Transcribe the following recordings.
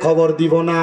খবর দিব না।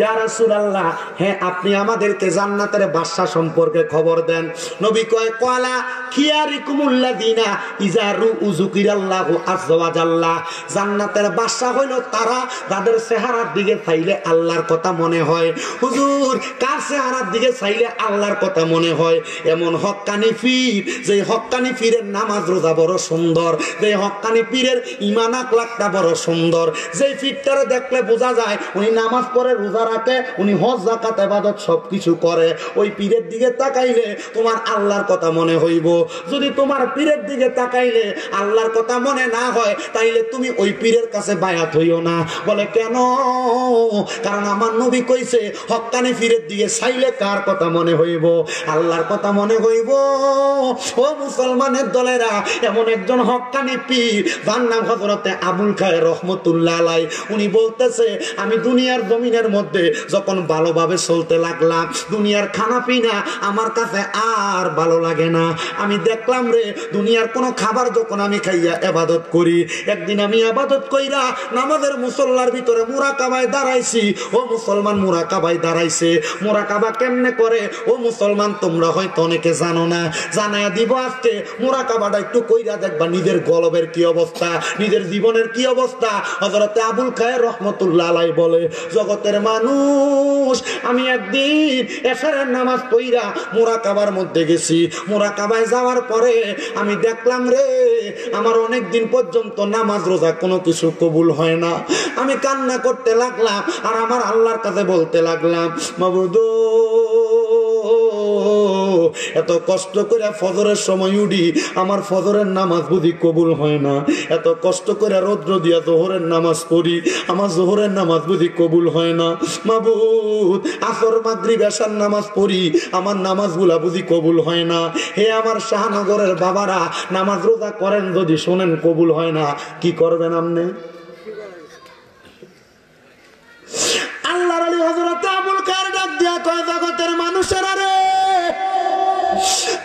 ইয়া রাসূলুল্লাহ, হ্যাঁ আপনি আমাদেরকে জান্নাতের বাদশা সম্পর্কে খবর দেন। নবী কয় কলা খিয়ারিকুমুল্লাযিনা ইযা রুউ যুকিরাল্লাহু আযজা ওয়া জাল্লা। জান্নাতের বাদশা হইল তারা যাদের চেহারার দিকে চাইলে আল্লাহর কথা মনে হয়। হুজুর, কার চেহারার দিকে চাইলে আল্লাহর কথা মনে হয়? এমন হক্কানি পীর, যে হক্কানি পীরের নামাজ রোজা বড় সুন্দর, যে হক্কানি পীরের ঈমান আখলাকটা বড় সুন্দর, যে পীরটারে দেখলে বোঝা যায় উনি নামাজ পড়ে, রোজা রাখে, উনি হজ যাকাত ইবাদত সবকিছু করে, ওই পীরের দিকে তাকাইলে তোমার আল্লাহর কথা মনে হইব। যদি তোমার পীরের দিকে তাকাইলে আল্লাহর কথা মনে না হয়, তাইলে তুমি ওই পীরের কাছে বায়াত হইও না। বলে কেন? কারণ আমার নবী কইছে হক্কানি পীরের দিকে চাইলে কার কথা মনে হইব? আল্লাহর কথা মনে হইব। ও মুসলমানের দলেরা, এমন একজন হক্কানি পীর যার নাম হযরতে আবুল খায়ের রহমতুল্লাহ আলাইহি, উনি বলতেছে আমি দুনিয়ার জমিনের মধ্যে যখন ভালোভাবে চলতে লাগলাম, দুনিয়ার খানা পিনা আমার কাছে আর ভালো লাগে না। আমি দেখলাম রে, দুনিয়ার কোনো খাবার যখন আমি খাইয়া ইবাদত করি, একদিন আমি ইবাদত কইরা নামাজের মুসল্লার ভিতরে মুরাকাবায় দাঁড়াইছি। ও মুসলমান, মুরাকাবায় দাঁড়াইছে। মুরাকাবা কেমনে করে ও মুসলমান তোমরা হয়তো অনেকে জানো না, জানায়া দিব আজকে। মুরাকাবাটা একটু কইরা দেখবা নিজের গলবের কি অবস্থা, নিজের জীবনের কি অবস্থা। হযরতে আবুল খায়ের রহমতুল্লাহ আলাইহি বলে, জগতের মানুষ, আমি একদিন এশারের নামাজ পড়া মুরাকাবার মধ্যে গেছি। মুরাকাবায় যাওয়ার পরে আমি দেখলাম রে, আমার অনেক দিন পর্যন্ত নামাজ রোজা কোনো কিছু কবুল হয় না। আমি কান্না করতে লাগলাম আর আমার আল্লাহর কাছে বলতে লাগলাম, মাবুদ, এত কষ্ট করে ফজরের সময় উঠি, আমার ফজরের নামাজ বুঝি কবুল হয় না। এত কষ্ট করে রৌদ্র দিয়া জোহরের নামাজ পড়ি, আমার জোহরের নামাজ বুঝি কবুল হয় না। মাবুদ, আসর মাগরিব এশার নামাজ পড়ি, আমার নামাজগুলা বুঝি কবুল হয় না। হে আমার শাহনগরের বাবারা, নামাজ রোজা করেন, যদি শোনেন কবুল হয় না, কি করবেন আপনি? আল্লাহর আলী হযরত আবুল খায়ের ডাক দিয়া কয়, জগতের মানুষেরা রে,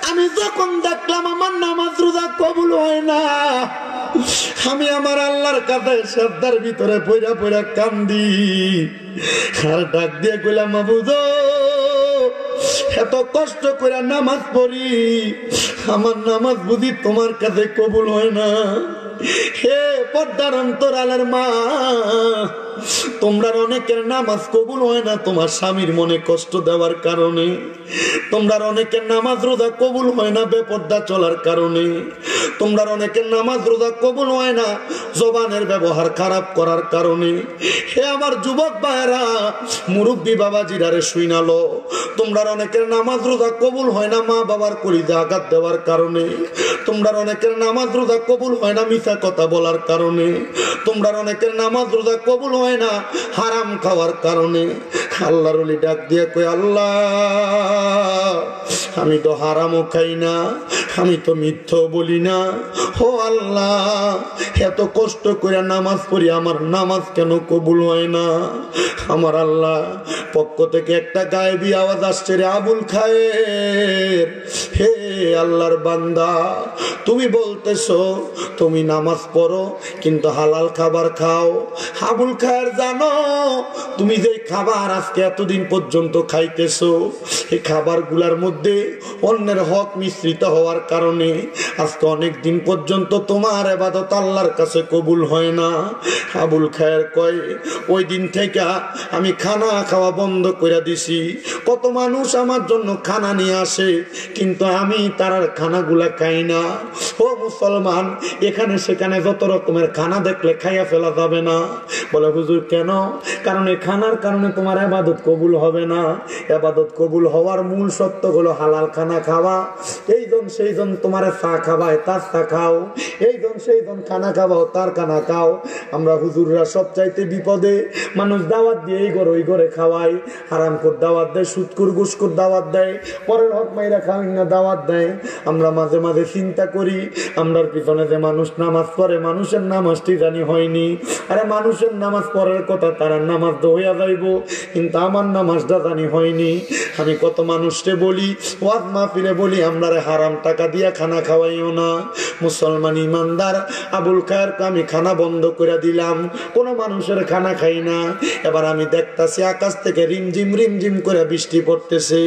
আমি যখন দেখলাম আমার নামাজ রোজা কবুল হয় না, আমি আমার আল্লাহর কাছে শ্রদ্ধার ভিতরে পইরা পইরা কান্দি আর ডাক দিয়ে কইলাম, মাবুদ, এত কষ্ট করে নামাজ পড়ি, আমার নামাজ বুঝি তোমার কাছে কবুল হয় না। হে পর্দার অন্তরালের মা, তোমরা অনেকের নামাজ কবুল হয় না তোমার স্বামীর মনে কষ্ট দেওয়ার কারণে, তোমরা অনেকের নামাজ রোজা কবুল হয় না বেপর্দা চলার কারণে, তোমরা অনেকের নামাজ রোজা কবুল হয় না জবানের ব্যবহার খারাপ করার কারণে। হে আমার যুবক ভাইরা, মুরব্বী বাবাজিরা রে শুইনালো, তোমরা অনেকের নামাজ রোজা কবুল হয় না মা বাবার কলিজা আঘাত দেওয়ার কারণে, তোমরা অনেকের নামাজ রোজা কবুল হয় না মিথ্যা কথা বলার কারণে, তোমরা অনেকের নামাজ রোজা কবুল হয় না হারাম খাওয়ার কারণে। আল্লাহর ওলি ডাক দিয়ে কই, আল্লাহ, আমি তো হারামও খাই না, আমি তো মিথ্যাও বলি না। ও আল্লাহ, এত কষ্ট করে নামাজ পড়ি, আমার নামাজ কেন কবুল হয় না? আমার আল্লাহ পক্ষ থেকে একটা গায়েবী আওয়াজ আসছে, রে আবুল খায়ের, হে আল্লাহর বান্দা, তুমি বলতেছো তুমি নামাজ পড়ো কিন্তু হালাল খাবার খাও। আবুল খায়ের, জানো তুমি যে খাবার আজকে এতদিন পর্যন্ত খাইতেছো, এই খাবারগুলার মধ্যে অন্যের হক মিশ্রিত হওয়ার কারণে আজকে অনেক দিন পর্যন্ত তোমার ইবাদত আল্লাহর কাছে কবুল হয় না। আবুল খায়ের কয়, ওই দিন থেকে আমি খানা খাওয়া বন্ধ করে দিছি। কত মানুষ আমার জন্য খানা নিয়ে আসে, কিন্তু আমি তার খানাগুলা খাই না। ও মুসলমান, এখানে সেখানে যত রকমের খানা দেখলে খাইয়া ফেলা যাবে না। বলে, হুজুর কেন? কারণ এই খানার কারণে তোমার ইবাদত কবুল হবে না। ইবাদত কবুল হওয়ার মূল সত্য হলো হালাল খানা খাওয়া। এইজন সেইজন তোমার চা খাওয়ায় তার চা খাও, এইজন সেইজন খানা খাওয়াও তার খানা খাও। আমরা হুজুররা সব চাইতে বিপদে, মানুষ দাওয়াত দিয়ে এই ঘরে ওই ঘরে খাওয়াই, হারাম করে দাওয়াত দেয়, সুদকুর ঘুষকুর দাওয়াত দেয়, পরের হক মাইরা খাওয়াই না দাওয়াত দেয়। আমরা মাঝে মাঝে চিন্তা করি, আমরার পিছনে যে মানুষ নামাজ পড়ে মানুষের নামাজটি জানি হয়নি। আরে মানুষের নামাজ পড়ার কথা, তারা নামাজ তো হইয়া যাইব, কিন্তু আমার নামাজটা জানি হয়নি। আমি কত মানুষকে বলি, ওয়াজ মাহফিলে বলি, আমরারে হারাম টাকা দিয়া খানা খাওয়াইও না। মুসলমান ইমানদার আবুল খায়েরকে আমি খানা বন্ধ করে দিলাম, কোনো মানুষের খানা খাই না। এবার আমি দেখতাছি আকাশ থেকে রিমঝিম রিমঝিম করে বৃষ্টি পড়তেছে।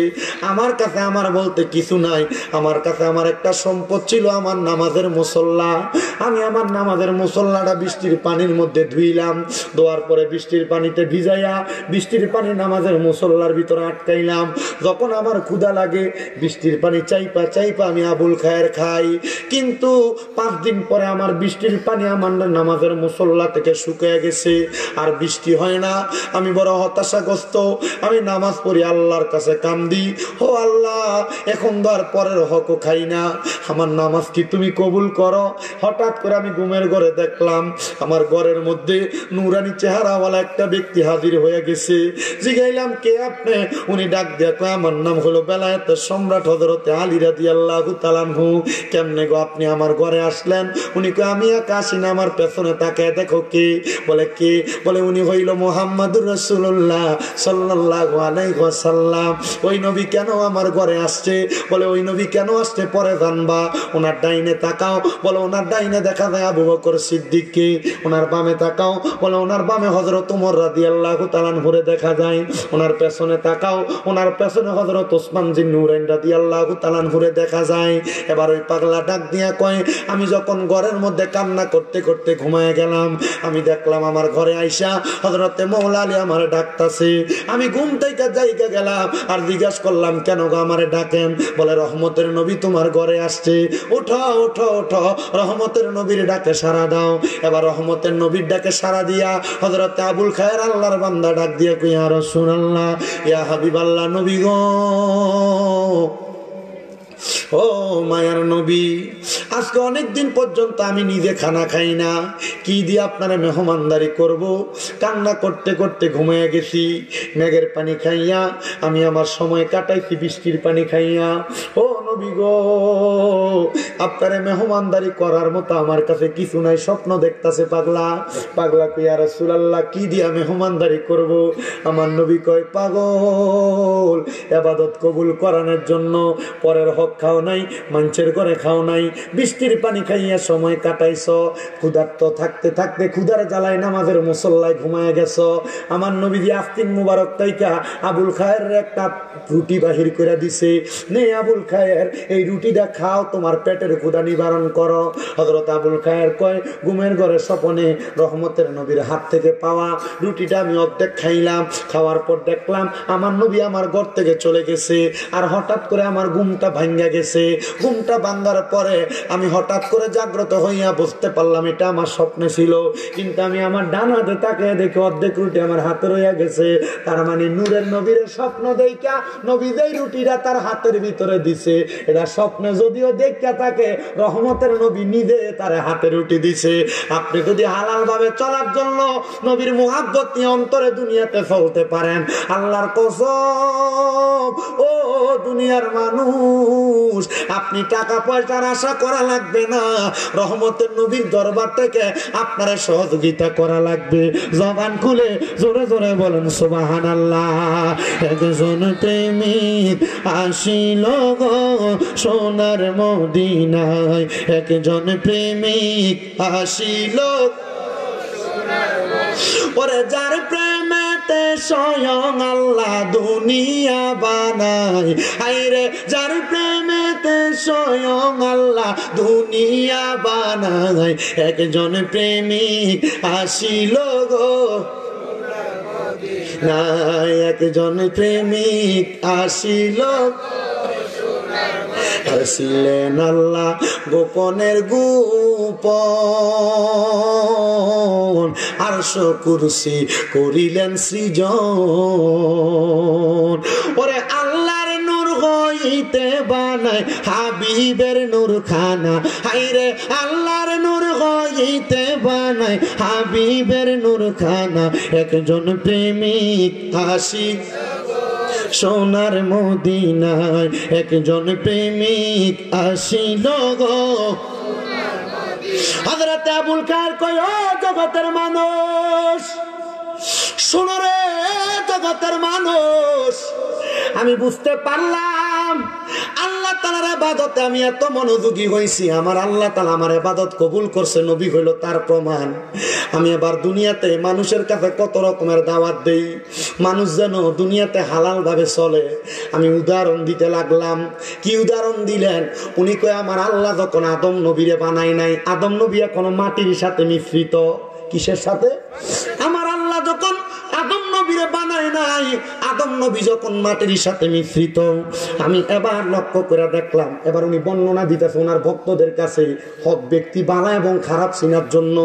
আমার কাছে আমার বলতে কিছু নাই, আমার কাছে আমার একটা সম্পদ ছিল, আমার নামাজের মুসল্লা। আমি আমার নামাজের মুসল্লাটা বৃষ্টির পানির মধ্যে ধুইলাম, ধোয়ার পরে বৃষ্টির পানিতে ভিজাইয়া বৃষ্টির পানি নামাজের মুসল্লার ভিতরে আটকাইলাম। যখন আমার ক্ষুধা লাগে বৃষ্টির পানি চাইপা চাইপা আমি আবুল খায়ের খাই, কিন্তু 5 দিন পরে আমার বৃষ্টির পানি আমার নামাজের মুসল্লা থেকে শুকিয়ে গেছে, আর বৃষ্টি হয় না। আমি বড় হতাশাগ্রস্ত, আমি নামাজ পড়ি, আল্লাহর কাছে কান্দি, ও আল্লাহ, এখন তো আর পরের হকও খাই না, আমার নামাজ কি তুমি কবুল করো? হঠাৎ করে আমি ঘুমের ঘরে দেখলাম আমার ঘরের মধ্যে নুরানি চেহারাওয়ালা একটা ব্যক্তি হাজির হয়ে গেছে। জিগাইলাম, কে আপনি? উনি ডাক দিয়া কয়, আমার নাম হলো বেলায়েতের সম্রাট হযরতে আলী রাদিয়াল্লাহু তাআলা আনহু। কেমনে গো আপনি আমার ঘরে আসলেন? উনি কয়, আমি একা আসি না, আমার পেছনে তাকায় দেখো কে। বলে কে? বলে উনি হইল মুহাম্মাদুর রাসূলুল্লাহ সাল্লাল্লাহু আলাইহি ওয়াসাল্লাম। ওই নবী কেন আমার ঘরে আসছে? বলে ওই নবী কেন আসছে পরে জানবা। ওনার ডাইনে তাকাও, বলে ওনার ডাইনে দেখা যায় আবু বকর সিদ্দিককে। ওনার বামে তাকাও, বলে ওনার বামে হযরত ওমর রাদিয়াল্লাহু তাআলা আনহুরে দেখা যায়। ওনার পেছনে তাকাও, ওনার পেছনে হযরত ওসমান জিন নুরাইন রাদিয়াল্লাহু তাআলা আনহুরে দেখা যায়। এবার ওই পাগলা ডাক দিয়া কয়, আমি যখন ঘরের মধ্যে কান্না করতে করতে ঘুমায় গেলাম, আমি দেখলাম আমার ঘরে আইসা হযরতে মওলা আলী আমারে ডাকতাছে। আমি ঘুম থেকে জায়গা গেলাম আর জিজ্ঞাসা করলাম, কেন গো আমারে ডাকেন? বলে রহমতের নবী তোমার ঘরে আসছে, ওঠো ওঠো ওঠো, রহমতের নবীর ডাকে সাড়া দাও। এবার রহমতের নবীর ডাকে সাড়া দিয়া হযরতে আবুল খায়ের আল্লাহর বান্দা ডাক দিয়া কই, ইয়া রাসূলুল্লাহ, ইয়া হাবিবাল্লাহ, নবী গো, ও মায়ার নবী, আজকে অনেকদিন পর্যন্ত আমি নিজে খানা খাই না, কি দিয়ে আপনারা মেহমানদারি করব? কান্না করতে করতে ঘুমিয়ে গেছি, মেঘের পানি খাইয়া আমি আমার সময় কাটাইছি, বৃষ্টির পানি খাইয়া। ও নবী গো, আপনারা মেহমানদারি করার মতো আমার কাছে কিছু নাই, স্বপ্ন দেখতাছে পাগলা। পাগলা কই, ইয়া রাসূলুল্লাহ, কি দিয়া মেহমানদারি করব? আমার নবী কয়, পাগল, ইবাদত কবুল করানোর জন্য পরের হক খাও নাই, মানুষের ঘরে খাও নাই, বৃষ্টির পানি খাইয়া সময় কাটাইছ, ক্ষুধার্ত থাকতে থাকতে ক্ষুধার জ্বালায় নামাজের মুসল্লায় ঘুমায় গেছ। আমার নবীজি আস্তিন মুবারক তাইকা আবুল খায়ের একটা রুটি বাহির করে দিছে, নে আবুল খায়ের, এই রুটিটা খাও, তোমার পেটের ক্ষুধা নিবারণ করো। হযরত আবুল খায়ের কয়, ঘুমের ঘরে স্বপনে রহমতের নবীর হাত থেকে পাওয়া রুটিটা আমি অর্ধেক খাইলাম। খাওয়ার পর দেখলাম আমার নবী আমার ঘর থেকে চলে গেছে, আর হঠাৎ করে আমার ঘুমটা ভাঙ্গা গেছে। ঘুমটা ভাঙ্গার পরে আমি হঠাৎ করে জাগ্রত হইয়া বুঝতে পারলাম এটা আমার স্বপ্নে ছিল, কিন্তু আমি আমার ডান হাতে তাকিয়ে দেখে অর্ধেক রুটি আমার হাতে রইয়া গেছে। তার মানে নূরের নবীর স্বপ্ন দেখা নবী যেই রুটিটা তার হাতের ভিতরে দিছে, এটা স্বপ্নে যদিও দেখা থাকে, রহমতের নবী নিজে তার হাতে রুটি দিছে। আপনি যদি হালাল ভাবে চলার জন্য নবীর মুহাব্বত নিয়ে অন্তরে দুনিয়াতে চলতে পারেন, আল্লাহর কসম, ও দুনিয়ার মানুষ, আপনি টাকা পয়সার আশা করা লাগবে না, রহমতের নবীর দরবার থেকে আপনার সহযোগিতা করা লাগবে। জবান খুলে জোরে জোরে বলেন সুবহানাল্লাহ। একজন প্রেমিক আসিল গো সোনার মদিনায়, একজন প্রেমিক আসিল, ওরে যার প্রেমেতে স্বয়ং আল্লাহ দুনিয়া বানায়, হায়রে যার প্রেমেতে স্বয়ং আল্লাহ দুনিয়া বানায়, একজন প্রেমিক আসিল গো না, একজন প্রেমিক আসিল, আসিলেন আল্লাহ গোপনের গোপন, আরশ কুরসি করিলেন সৃজন, ওরে আল্লাহর নূর হইতে বানায় হাবিবের নূর খানা, হায়রে আল্লাহর নূর হইতে বানায় হাবিবের নূর খানা, একজন প্রেমিক আসি সোনার মদিনায়, একজন প্রেমিক আসিল গো হযরত আবুল কায়ের কয়, ও জগতের মানুষ শোনো রে, জগতের মানুষ, আমি বুঝতে পারলাম আল্লাহ তাআলার ইবাদতে আমি এত মনোযোগী হইছি, আমার আল্লাহ তাআলা আমার ইবাদত কবুল করছে, নবী হইল তার প্রমাণ। আমি এবার দুনিয়াতে মানুষের কাছে কত রকমের দাওয়াত দেই, মানুষ যেন দুনিয়াতে হালাল ভাবে চলে। আমি উদাহরণ দিতে লাগলাম। কি উদাহরণ দিলেন? উনি কয়, আমার আল্লাহ যখন আদম নবীরে বানায় নাই, আদম নবী এখনো মাটির সাথে মিশ্রিত। কিসের সাথে? আমার আল্লাহ যখন আদম নবীরে বানায় নাই, আদম নবী যখন মাটির সাথে মিশ্রিত। আমি এবার লক্ষ্য করে দেখলাম, এবার উনি বর্ণনা দিতেছে ওনার ভক্তদের কাছে হক ব্যক্তি বালা এবং খারাপ চিনার জন্য।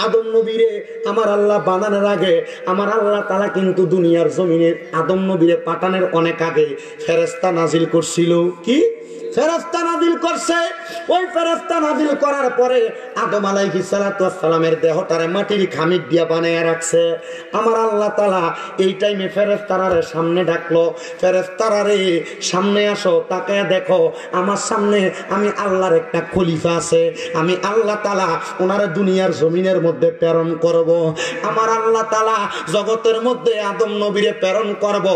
আদম নবীরে আমার আল্লাহ বানানোর আগে আমার আল্লাহ তাআলা কিন্তু দুনিয়ার জমিনে আদম নবীরে পাঠানোর অনেক আগে ফেরেশতা নাজিল করছিল। কি ফেরেশতা নাজিল করছে? ওই ফেরেশতা নাজিল করার পরে আদম আলাইহিস সালাতু ওয়াস সালামের দেহটারে মাটির খামির দিয়া বানায়া রাখছে। আমার আল্লাহ তাআলা এই টাইমে ফেরেশতারে সামনে ডাকলো, ফেরেশতারে সামনে আসো, তাকায় দেখো আমার সামনে আমি আল্লাহর একটা খলিফা আছে, আমি আল্লাহ তাআলা ওনারে দুনিয়ার জমিনের মধ্যে প্রেরণ করব। আমার আল্লাহ তাআলা জগতের মধ্যে আদম নবীরে প্রেরণ করব।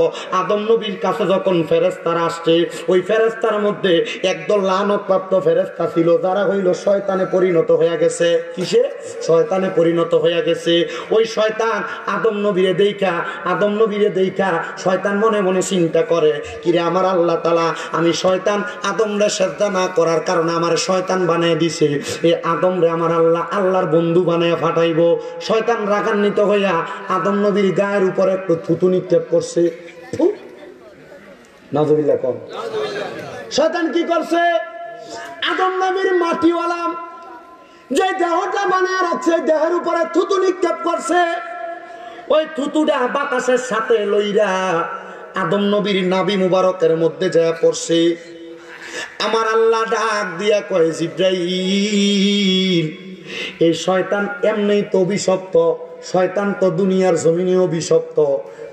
আদম নবীর কাছে যখন ফেরেশতারা আসছে, ওই ফেরেশতার মধ্যে একদল লানতপ্রাপ্ত ফেরেশতা ছিল, যারা হইল শয়তানে পরিণত হয়ে গেছে। কিসে? শয়তানে পরিণত হয়ে গেছে। ওই শয়তান আদম নবীরে দেইখা শয়তান মনে মনে চিন্তা করে, কিরে আমার আল্লাহ তাআলা আমি শয়তান আদমরে সিজদা না করার কারণে আমার শয়তান বানিয়ে দিছে, এই আদমরে আমার আল্লাহ আল্লাহর বন্ধু বানিয়ে ফাটাইবো। শয়তান রাগান্বিত হইয়া আদম নবীর গায়ের উপরে একটু থুতু নিক্ষেপ করছে। নাউযুবিল্লাহ কোন শয়তান কি করছে? আদম নবীর মাটিওয়ালা যে দেহটা বানায় রাখছে, দেহের উপরে থুতু নিক্ষেপ করছে। ওই থুতুটা বাতাসের সাথে লইরা আদম নবীর নাভি মুবারকের মধ্যে যায় পড়ছে। আমার আল্লাহ ডাক দিয়া কয়, জিবরাইল, এই শয়তান এমনি তো অভিশপ্ত, শয়তান তো দুনিয়ার জমিনে অভিশপ্ত।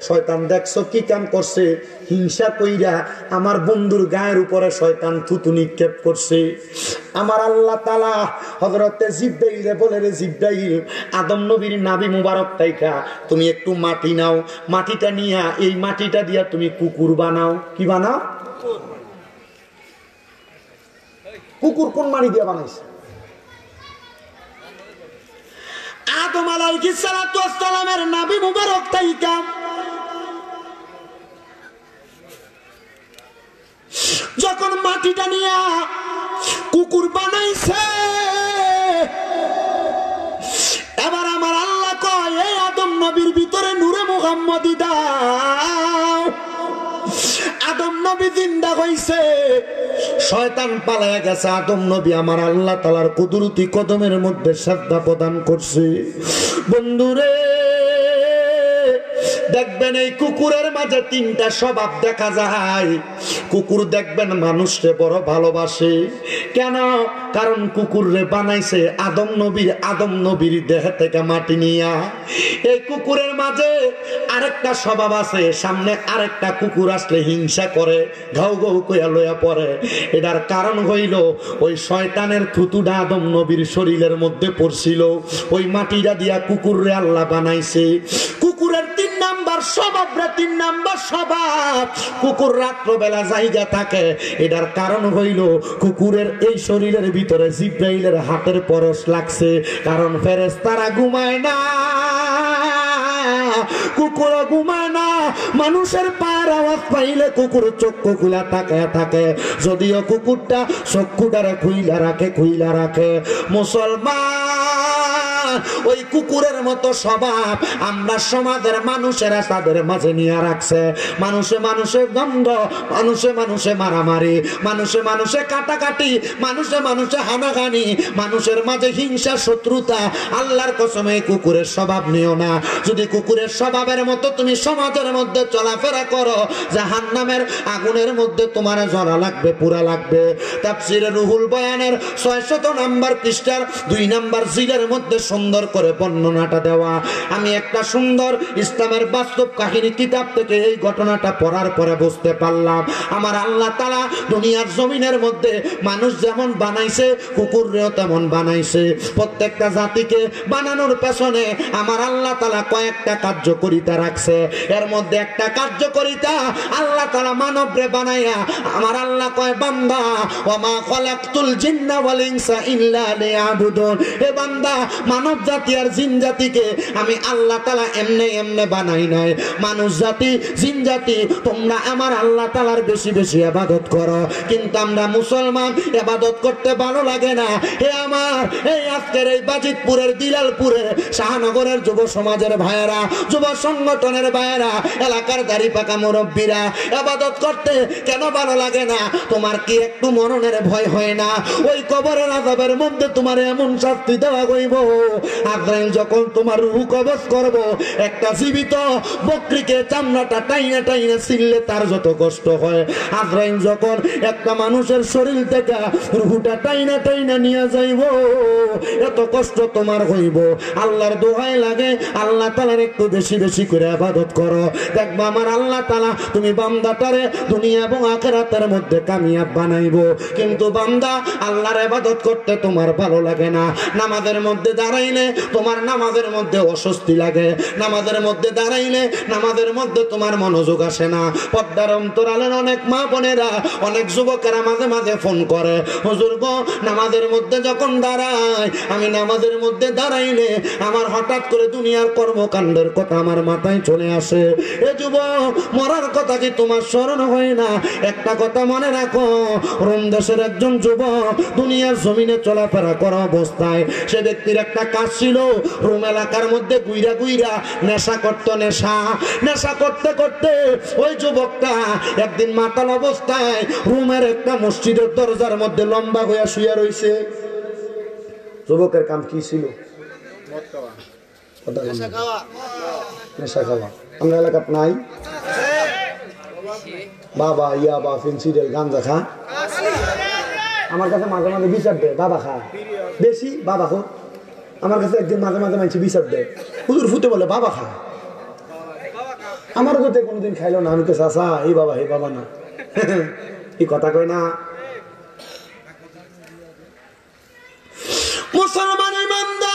শয়তান দেখছো কি কাম করছে? হিংসা কইরা আমার বন্ধুর গায়ের উপরে শয়তান থুতু নিক্ষেপ করছে। আমার আল্লাহ তাআলা হযরতে জিবরাইলে বলে, রে জিবরাইল, আদম নবীর নাভি মুবারক তাইকা তুমি একটু মাটি নাও, মাটিটা নিয়া এই মাটিটা দিয়া তুমি কুকুর বানাও। কি বানাও? কুকুর কোন মাটি দিয়া বানাইছে? আদম আলাইহিস সালাতু ওয়াস সালামের নাভি মুবারক তাইকা যখন মাটিটা নিয়া কুকুর বানাইছে, এবার আমার আল্লাহ কয়, এই আদম নবীর ভিতরে নূরে মুহাম্মদী দাও। আদম নবী জিন্দা হইছে, শয়তান পালায়া গেছে। আদম নবী আমার আল্লাহ তাআলার কুদরতি কদমের মধ্যে শ্রদ্ধা প্রদান করছে। বন্ধুরে, দেখবেন এই কুকুরের মাঝে তিনটা স্বভাব দেখা যায়। কুকুর দেখবেন মানুষকে বড় ভালোবাসে। কেন? কারণ কুকুররে বানাইছে আদম নবীর দেহ থেকে মাটি নিয়া। এই কুকুরের মাঝে আরেকটা স্বভাব আছে, সামনে আরেকটা কুকুর আসলে হিংসা করে, ঘাউ ঘাউ কইয়া লইয়া পড়ে। এটার কারণ হইল ওই শয়তানের থুতুটা আদম নবীর শরীরের মধ্যে পড়ছিল, ওই মাটিটা দিয়া কুকুররে আল্লাহ বানাইছে। কুকুরের তিন নাম্বার স্বভাব, কুকুর রাত্রবেলা জায়গা থাকে। এটার কারণ হইল কুকুরের এই শরীরের ভিতরে জিবরাইলের হাতের পরশ লাগছে, কারণ ফেরেশতারা ঘুমায় না, কুকুর ঘুমায় না। মানুষের পায়ের আওয়াজ পাইলে কুকুর চক্ষু খুলা তাকায় থাকে, যদিও কুকুরটা চক্ষুটারে খুইলা রাখে। মুসলমান, ওই কুকুরের মতো স্বভাব আমরা সমাজের মানুষেরা তাদের মাঝে নিয়ে রাখছে। মানুষে দ্বন্দ্ব, মানুষে মারামারি, মানুষে কাটাকাটি, মানুষে হানাহানি, মানুষের মাঝে হিংসা শত্রুতা। আল্লাহর কসমে কুকুরের স্বভাব নিও না। যদি কুকুরের স্বভাবের মতো তুমি সমাজের মধ্যে চলাফেরা করো, জাহান্নামের আগুনের মধ্যে তোমার জ্বলা লাগবে, পুরা লাগবে। তাফসীরে রুহুল বয়ানের 600 নম্বর পৃষ্ঠার 2 নম্বর জিলের মধ্যে সুন্দর করে বর্ণনাটা দেওয়া। আমি একটা সুন্দর ইসলামের বাস্তব কাহিনী কিতাব থেকে এই ঘটনাটা পড়ার পরে বুঝতে পারলাম আমার আল্লাহ তাআলা দুনিয়ার জমিনের মধ্যে মানুষ যেমন বানাইছে কুকুররেও তেমন বানাইছে। প্রত্যেকটা জাতিকে বানানোর পেছনে আমার আল্লাহ তাআলা কয়েকটা কার্যকারিতা রাখছে। এর মধ্যে একটা কার্যকারিতা আল্লাহ তাআলা মানবরে বানাইয়া আমার আল্লাহ কয় বান্দা ওমা খালাকতুল জিন্না ওয়াল ইনসা ইল্লা লিয়াবুদুন। হে বান্দা মানব জাতি আর জিন জাতিকে আমি আল্লাহ তাআলা এমনে এমনে বানাই নাই। মানুষ জাতি জিন জাতি তোমরা আমার আল্লাহ তাআলার বেশি বেশি ইবাদত করো, কিন্তু আমরা মুসলমান ইবাদত করতে ভালো লাগে না। হে আমার এই আজকের এই বাজিতপুরের দিলালপুরের শাহনগরের যুব সমাজের ভাইয়েরা, যুব সংগঠনের ভাইয়েরা, এলাকার দাড়ি পাকা মুরব্বীরা, ইবাদত করতে কেন ভালো লাগে না? তোমার কি একটু মরণের ভয় হয় না? ওই কবরের আযাবের মধ্যে তোমার এমন শাস্তি দেওয়া হইব, আজরাইল যখন তোমার রূহ কবজ করব, একটা জীবিত বকরিকে চামড়াটা টাইনা টাইনা ছিললে তার যত কষ্ট হয়, আজরাইল যখন একটা মানুষের শরীর থেকে রূহটা টাইনা টাইনা নিয়ে যাইব, এত কষ্ট তোমার হইব। আল্লাহর দোহাই লাগে আল্লাহ তাআলার একটু বেশি বেশি করে ইবাদত করো। দেখবা আমার আল্লাহ তাআলা তুমি বান্দাটারে দুনিয়া এবং আখিরাতের মধ্যে কামিয়াব বানাইবো। কিন্তু বান্দা আল্লাহর ইবাদত করতে তোমার ভালো লাগে না। নামাজের মধ্যে দাঁড়াইলে তোমার নামাজের মধ্যে অস্বস্তি লাগে, নামাজের মধ্যে দাঁড়াইলে নামাজের মধ্যে তোমার মনোযোগ আসে না। পর্দার অন্তরালের অনেক মা বোনেরা, অনেক যুবকেরা মাঝে মাঝে ফোন করে, হুজুর গো নামাজের মধ্যে যখন দাঁড়াই, আমি নামাজের মধ্যে দাঁড়াইলে আমার হঠাৎ করে দুনিয়ার কর্মকাণ্ডের কথা আমার মাথায় চলে আসে। এ যুবক, মরার কথা কি তোমার স্মরণ হয় না? একটা কথা মনে রাখো, রোম দেশের একজন যুবক দুনিয়ার জমিনে চলাফেরা করা অবস্থায় সে ব্যক্তির একটা কাজ ছিল, রোম এলাকার মধ্যে গুইরা গুইরা নেশা করত। নেশা করতে করতে ওই যুবকটা একদিন মাতাল অবস্থায় রোমের একটা মসজিদের দরজার মধ্যে লম্বা হইয়া শুয়ে রইছে। যুবকের কাম কি ছিল? নেশা খাওয়া। আমরা এলাকাত নাই বাবা ইয়াবা ফেন্সিডেল গাঞ্জা খা। আমার কাছে মাঝে মাঝে বিচার দেয় বাবা খা বেশি, বাবা খো। আমার কাছে একদিন মাঝে মাঝে মানছি বিচার দেয়, হুজুর ফুটে বলে বাবা খা। আমার তো কোনোদিন খাইলো না। আমি তো চাচা এই বাবা হে বাবা না, এই কথা কয় না। মুসলমান ইমানদার,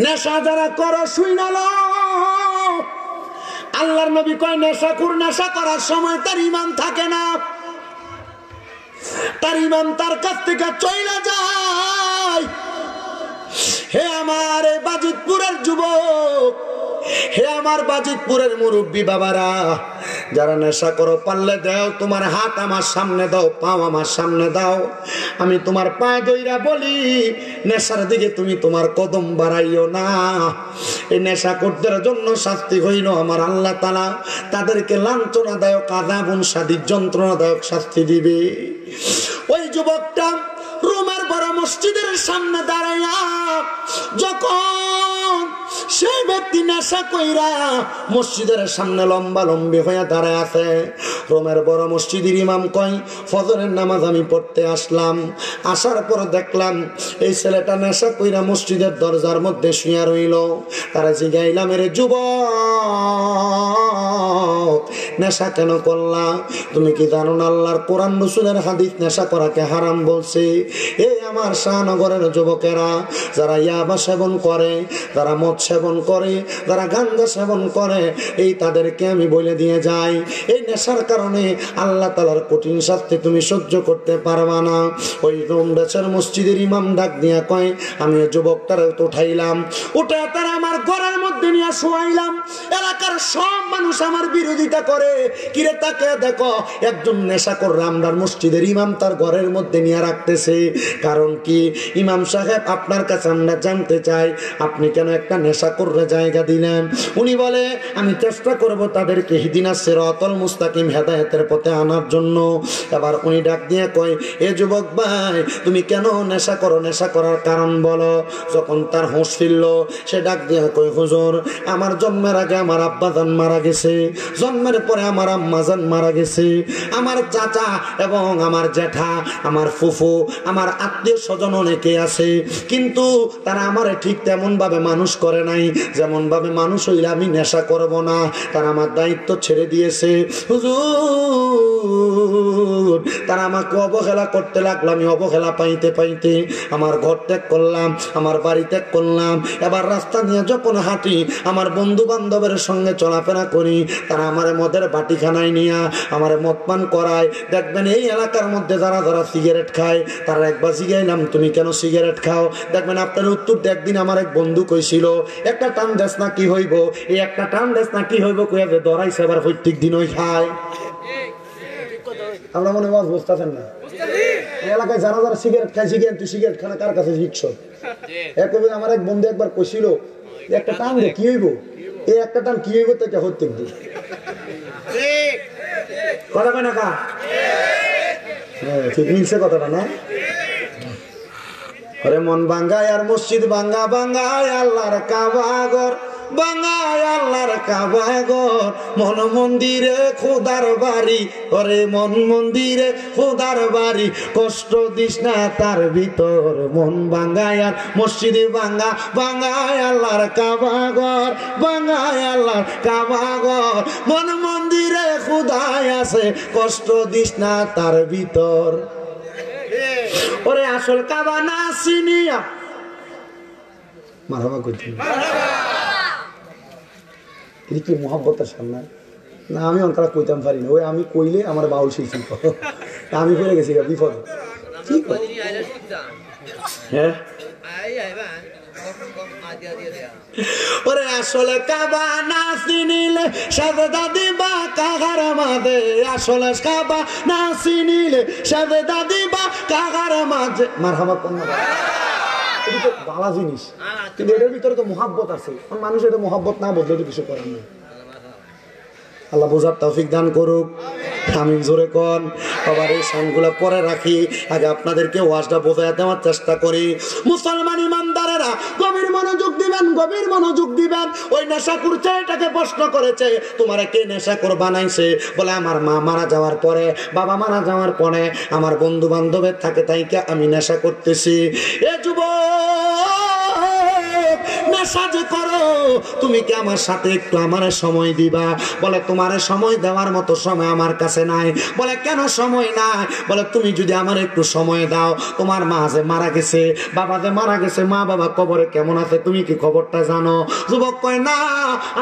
নেশা যারা করো শুইনালো, আল্লাহর নবী কয় নেশাখোর নেশা করার সময় তার ঈমান থাকে না, তার ঈমান তার কাছ থেকে চইলা যায়। হে আমার বাজিতপুরের যুবক, হে আমার বাজিতপুরের মুরব্বী বাবারা, যারা নেশা করো পারলে দাও, তোমার হাত আমার সামনে দাও, পাও আমার সামনে দাও। আমি তোমার পায়ে ধইরা বলি, নেশার দিকে তুমি তোমার কদম বাড়াইও না। এই নেশাখোরদের জন্য শাস্তি হইল আমার আল্লাহ তাআলা তাদেরকে লাঞ্ছনাদায়ক আযাবুন শাদীদ যন্ত্রণাদায়ক শাস্তি দিবে। ওই যুবকটা রোমের বড় মসজিদের সামনে দাঁড়াইয়া যখন সেই ব্যক্তি নেশা কইরা মসজিদের সামনে লম্বা লম্বি হইয়া দাঁড়ায় আছে, রোমের বড় মসজিদের ইমাম কয় ফজরের নামাজ আমি পড়তে আসলাম, আসার পর দেখলাম এই ছেলেটা নেশা কইরা মসজিদের দরজার মধ্যে শুয়ে রইল। তারা জিগাইলাম, এর যুবক নেশা কেন করলা? তুমি কি জানো না আল্লাহর কোরআন রাসূলের হাদিস নেশা করাকে হারাম বলছে? এই আমার শাহনগরের যুবকেরা যারা ইয়াবা সেবন করে, যারা মদ সেবন করে, যারা গাঁজা সেবন করে, এই তাদেরকে আমি বলে দিয়ে যাই, এই নেশার কারণে আল্লাহ তাআলার কঠিন শাস্তি তুমি সহ্য করতে পারবা না। ওই রোম দেশের মসজিদের ইমাম ডাক দিয়া কয়, আমি যুবকটারে উঠাইলাম, উঠে তারা আমার ঘরের মধ্যে নিয়ে শোয়াইলাম। এলাকার সব মানুষ আমার বিরোধিতা করে, কিরে তাকে দেখো একজন নেশাখোর রামদার মসজিদের ইমাম তার ঘরের মধ্যে নিয়ে রাখতেছে। কারণ কি ইমাম সাহেব, আপনার কাছে আমরা জানতে চাই আপনি কেন একটা নেশাখোররে জায়গা দিলেন? উনি বলে, আমি চেষ্টা করব তাদেরকে হিদিনাস সিরাতাল মুস্তাকিম হেদায়েতের পথে আনার জন্য। এবার উনি ডাক দিয়ে কয়, এ যুবক ভাই তুমি কেন নেশা করো? নেশা করার কারণ বলো। যখন তার হুঁশ ফিরল সে ডাক দিয়ে কয়, হুজুর আমার জন্মের আগে আমার আব্বাজান মারা গেছে, জন্মের পরে আমার আম্মাজান মারা গেছে, আমার চাচা এবং আমার জ্যাঠা, আমার ফুফু, আমার আত্মীয় স্বজন অনেকে আছে, কিন্তু তারা আমারে ঠিক তেমন ভাবে মানুষ করে নাই যেমন ভাবে মানুষ হইলে আমি নেশা করব না। তারা আমার দায়িত্ব ছেড়ে দিয়েছে হুজুর। তারা আমাকে অবহেলা করতে লাগলো, আমি অবহেলা পাইতে পাইতে আমার ঘর ত্যাগ করলাম, আমার বাড়ি ত্যাগ করলাম। এবার রাস্তা নিয়ে যখন হাঁটি, আমার বন্ধু বান্ধবের সঙ্গে চলাফেরা করি, তারা আমার মদের বাটিখানায় নিয়ে আমার মদ পান করায়। দেখবেন এই এলাকার মধ্যে যারা যারা সিগারেট খায়, তারা একবার জিগাইলাম তুমি কেন সিগারেট খাও, দেখবেন আপনার উত্তর একদিন আমার এক বন্ধু কইছিল একটা টান দেশ না কি হইব, এই একটা টান দেশ না কি হইব কইয়া যে ধরাইছে, এবার প্রত্যেক দিন ওই খায়। আমরা মনে হয় বুঝতেছেন না, এলাকায় যারা যারা সিগারেট খায়, সিগারেট তুই সিগারেট খানা কার কাছে শিখছ? আমার এক বন্ধু একবার কইছিল একটা টান দে কি হইব, এই একটা টান কি হইব তো প্রত্যেক দিন কথা কয় না কা? ঠিক মিলছে কথাটা না? আরে মন ভাঙ্গায় আর মসজিদ ভাঙ্গা ভাঙ্গায় আল্লাহর কাবা ঘর, ভাঙ্গায় আল্লাহর কাবা ঘর, মন মন্দিরে খোদার বাড়ি, ওরে মন মন্দিরে খোদার বাড়ি, কষ্ট দিস না তার ভিতর। মন ভাঙ্গায় আর মসজিদ ভাঙ্গা ভাঙ্গায় আল্লাহর কাবা ঘর, ভাঙ্গায় আল্লাহর কাবা ঘর, মন মন্দিরে খোদায় আছে, কষ্ট দিস না তার ভিতর। ওরে আসল কাবা না চিনিয়া মারহাবা কইতে কি মোহাব্বতের সামনে না, আমি অনকারা কইতাম পারি না, ওই আমি কইলে আমার বাউল শিল্পী আমি পড়ে গেছি বিপদ। কি হ্যাঁ ওরে আসলে কাবা না চিনিলে সাজদা দিবা কাগার মাঝে, আসলে কাবা না চিনিলে সাজদা দিবা কাগার মাঝে। মারহাবা কোন না, এটা তো ভালো জিনিস, কিন্তু এটার ভিতরে তো মোহাব্বত আছে, মানুষ এটা মোহাব্বত না বদলে তো কিছু করার নেই। আল্লাহ বোঝার তৌফিক দান করুক, আমিন জোরে কোন। আবার এই সানগুলা পরে রাখি, আগে আপনাদেরকে ওয়াজটা বোঝাতে দেওয়ার চেষ্টা করি। মুসলমান ইমানদারেরা গভীর মনোযোগ দিবেন, গভীর মনোযোগ দিবেন। ওই নেশাখোর ছেলেটাকে প্রশ্ন করেছে তোমারে কে নেশাখোর বানাইছে? বলে আমার মা মারা যাওয়ার পরে, বাবা মারা যাওয়ার পরে আমার বন্ধু বান্ধবের থাকে তাইকে আমি নেশা করতেছি। এ যুবক নেশা যে করো, তুমি কি আমার সাথে একটু আমার সময় দিবা? বলে তোমার সময় দেওয়ার মতো সময় আমার কাছে নাই। বলে কেন সময় নাই? বলে তুমি যদি আমার একটু সময় দাও, তোমার মা যে মারা গেছে, বাবা যে মারা গেছে, মা বাবা কবরে কেমন আছে তুমি কি খবরটা জানো? যুবক কয় না,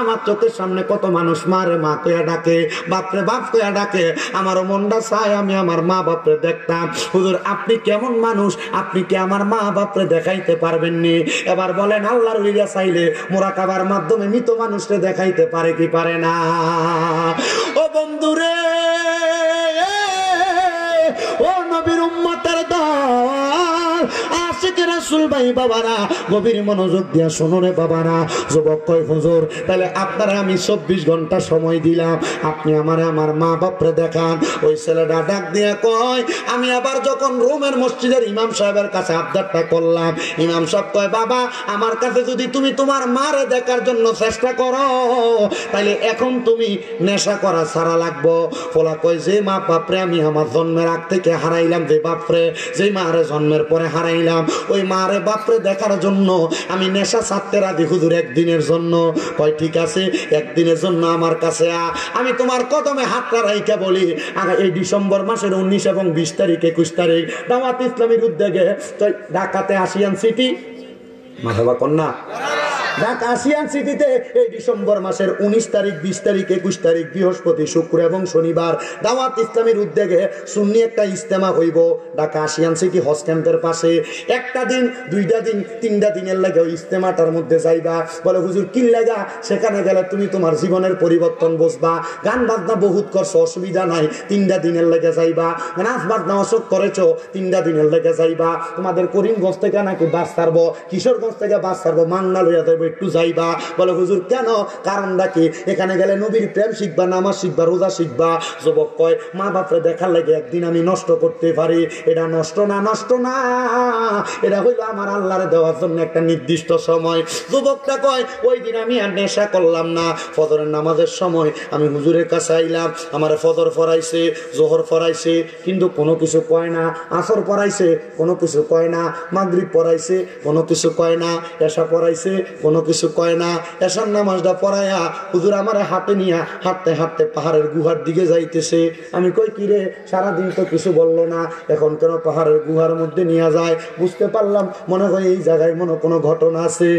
আমার চোখের সামনে কত মানুষ মারে মা কইয়া ডাকে, বাপরে বাপ কইয়া ডাকে, আমারও মনটা চায় আমি আমার মা বাপরে দেখতাম। হুজুর আপনি কেমন মানুষ, আপনি কি আমার মা বাপরে দেখাইতে পারবেননি? এবার বলেন আল্লাহর ওলিরা চাইলে মুরাকাবার মাধ্যমে মৃত মানুষকে দেখাইতে পারে কি পারে না? ও বন্ধুরে, ও নবীর উম্মতের দল, আশিক রাসূল ভাই বাবারা, গভীর মনোযোগ দিয়া শোনো রে বাবারা। যুবক কয় হুজুর তাহলে আপনারা আমি 24 ঘন্টা সময় দিলাম, আপনি আমারে আমার মা বাপরে দেখান। ওই ছেলেটা ডাক দিয়ে কয় আমি আবার যখন রোমের মসজিদের ইমাম সাহেবের কাছে আবদারটা করলাম, ইমাম সাহেব কয় বাবা আমার কাছে যদি তুমি তোমার মারে দেখার জন্য চেষ্টা করো, তাহলে এখন তুমি নেশা করা ছাড়া লাগবো। ফলা কয় যে মা বাপরে আমি আমার জন্মের আগ থেকে হারাইলাম, যে বাপরে যে মারে জন্মের পরে হারাইলাম, ওই মারে বাপরে দেখার জন্য আমি নেশা ছাড়তে রাজি হুজুর একদিনের জন্য। কয় ঠিক আছে একদিনের জন্য আমার কাছে আমি তোমার কদমে হাতটা রাইখা বলি, এই ডিসেম্বর মাসের 19 এবং 20 তারিখ 21 তারিখ দাওয়াত ইসলামীর উদ্যোগে ঢাকাতে আসিয়ান সিটি মারহাবা কন্যা, ঢাকা আসিয়ান সিটিতে এই ডিসেম্বর মাসের 19 তারিখ 20 তারিখ 21 তারিখ বৃহস্পতি শুক্র এবং শনিবার দাওয়াত ইসলামীর উদ্যোগে সুন্নি একটা ইজতেমা হইব ঢাকা আসিয়ান সিটি হজ ক্যাম্পের পাশে। একটা দিন, দুইটা দিন, তিনটা দিনের লাগে ওই ইজতেমাটার মধ্যে যাইবা। বলে হুজুর কি লাগা? সেখানে গেলে তুমি তোমার জীবনের পরিবর্তন বুঝবা। গান বাজনা বহুত করছো, অসুবিধা নাই, 3টা দিনের লেগে যাইবা। নাচ বাজনা অসুখ করেছো, 3টা দিনের লেগে যাইবা। তোমাদের করিমগঞ্জ থেকে নাকি বাস ছাড়বো, কিশোরগঞ্জ থেকে বাস ছাড়বো, মাংনা লইয়া যাইবা যাবো, একটু যাইবা। বলে হুজুর কেন? কারণটা কি? এখানে গেলে নবীর প্রেম শিখবা, নামাজ শিখবা, রোজা শিখবা। যুবক কয় মা বাপরে দেখার লাগে একদিন আমি নষ্ট করতে পারি। এটা নষ্ট না, নষ্ট না, এটা হইলো আমার আল্লাহরে দেওয়ার জন্য একটা নির্দিষ্ট সময়। যুবকটা কয় ওই দিন আমি আর নেশা করলাম না। ফজরের নামাজের সময় আমি হুজুরের কাছে আইলাম, আমার ফজর পড়াইছে, জোহর পড়াইছে, কিন্তু কোনো কিছু কয় না। আসর পড়াইছে, কোনো কিছু কয় না। মাগরিব পড়াইছে, কোনো কিছু কয় না। এশা পড়াইছে, কোনো কিছু কয় না। এশার নামাজটা পড়াইয়া হুজুর আমার হাতে নিয়া হাঁটতে হাঁটতে পাহাড়ের গুহার দিকে যাইতেছে। আমি কই কিরে, সারাদিন তো কিছু বললো না, এখন কেন পাহাড়ের গুহার মধ্যে নিয়ে যায়? বুঝতে পারলাম মনে হয় এই জায়গায় মনে কোনো ঘটনা আছে।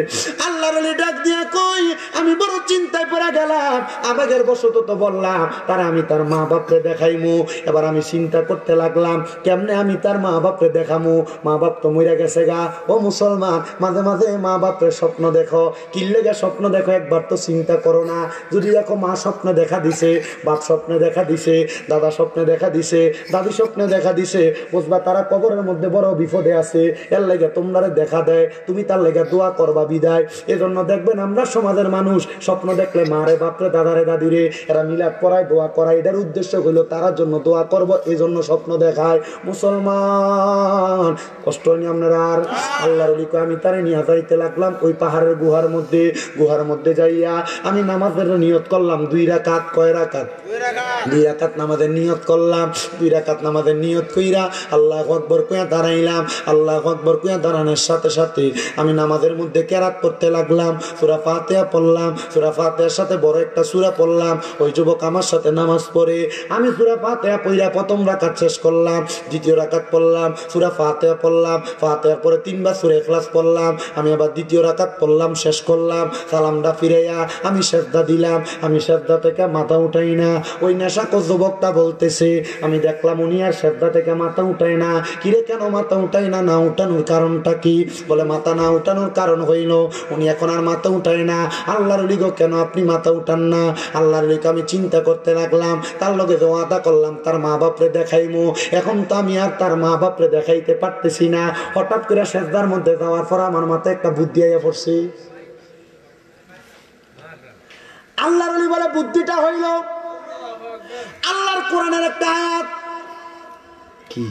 আল্লাহর ওলি ডাক দিয়ে কই আমি বড় চিন্তায় পড়ে গেলাম। আবেগের বশত তো বললাম তারা আমি তার মা বাপরে দেখাইমু। এবার আমি চিন্তা করতে লাগলাম কেমনে আমি তার মা বাপরে দেখামু। মা বাপ তো মরে গেছে গা। ও মুসলমান, মাঝে মাঝে মা বাপরে স্বপ্ন দেখো। কিল্লেগা স্বপ্ন দেখো, একবার তো চিন্তা করো না। যদি দেখো মা স্বপ্নে দেখা দিছে, বাপ স্বপ্নে দেখা দিছে, দাদা স্বপ্নে দেখা দিছে, দাদি স্বপ্নে দেখা দিছে, বুঝবা তারা কবরের মধ্যে বড় বিপদে আছে। এর লেগে তোমরা দেখা দেয়, তুমি তার লেগে দোয়া করবা বিদায়। এজন্য দেখবেন আমরা সমাজের মানুষ স্বপ্ন দেখলে মারে বাপরে দাদারে দাদিরে এরা মিলাদ পড়ায়, দোয়া করায়। এটার উদ্দেশ্য হইল তারার জন্য দোয়া করব, এই জন্য স্বপ্ন দেখায়। মুসলমান কষ্ট নিয়ে আপনারা আর আল্লাহর ওলি কয় আমি তারে নিয়ে যাইতে লাগলাম ওই পাহাড়ের গুহার মধ্যে। গুহার মধ্যে যাইয়া আমি নামাজের নিয়ত করলাম 2 রাকাত। কয় রাকাত? 2 রাকাত নামাজের নিয়ত করলাম। 2 রাকাত নামাজের নিয়ত কইরা আল্লাহু আকবার কইয়া দাঁড়াইলাম। আল্লাহু আকবার কইয়া দাঁড়ানোর সাথে সাথে আমি নামাজের মধ্যে কেরাত করতে লাগলাম। সূরা ফাতিহা পড়লাম। সূরা ফাতিহার সাথে বড় একটা সূরা পড়লাম। ওই যুবক আমার সাথে নামাজ পড়ে আমি সূরা ফাতিহা পড়া প্রথম রাকাত শেষ করলাম। দ্বিতীয় রাকাত পড়লাম, সূরা ফাতিহা পড়লাম। ফাতিহার পরে 3 বার সূরা ইখলাস পড়লাম। আমি আবার দ্বিতীয় রাকাত পড়লাম, শেষ করলাম। সালামটা ফিরাইয়া আমি সিজদা দিলাম। আমি সিজদা থেকে মাথা উঠাই না। ওই নেশাকো যুবকটা বলতেছে আমি দেখলাম উনি আর সিজদা থেকে মাথা উঠায় না। কিরে কেন মাথা উঠাই না? না উঠানোর কারণটা কি? বলে মাথা না উঠানোর কারণ হইল উনি এখন আর মাথা উঠায় না। আল্লাহর ওলি গো কেন আপনি মাথা উঠান না? আল্লাহর ওলিকে আমি চিন্তা করতে লাগলাম, তার লগে যে ওয়াদা করলাম তার মা বাপরে দেখাইমু, এখন তো আমি আর তার মা বাপরে দেখাইতে পারতেছি না। হঠাৎ করে সিজদার মধ্যে যাওয়ার পর আমার মাথায় একটা বুদ্ধি আইয়া পড়ছে। আল্লাহর ওলি বলে বুদ্ধিটা হইল আল্লাহর কোরআনের একটা আয়াত। কি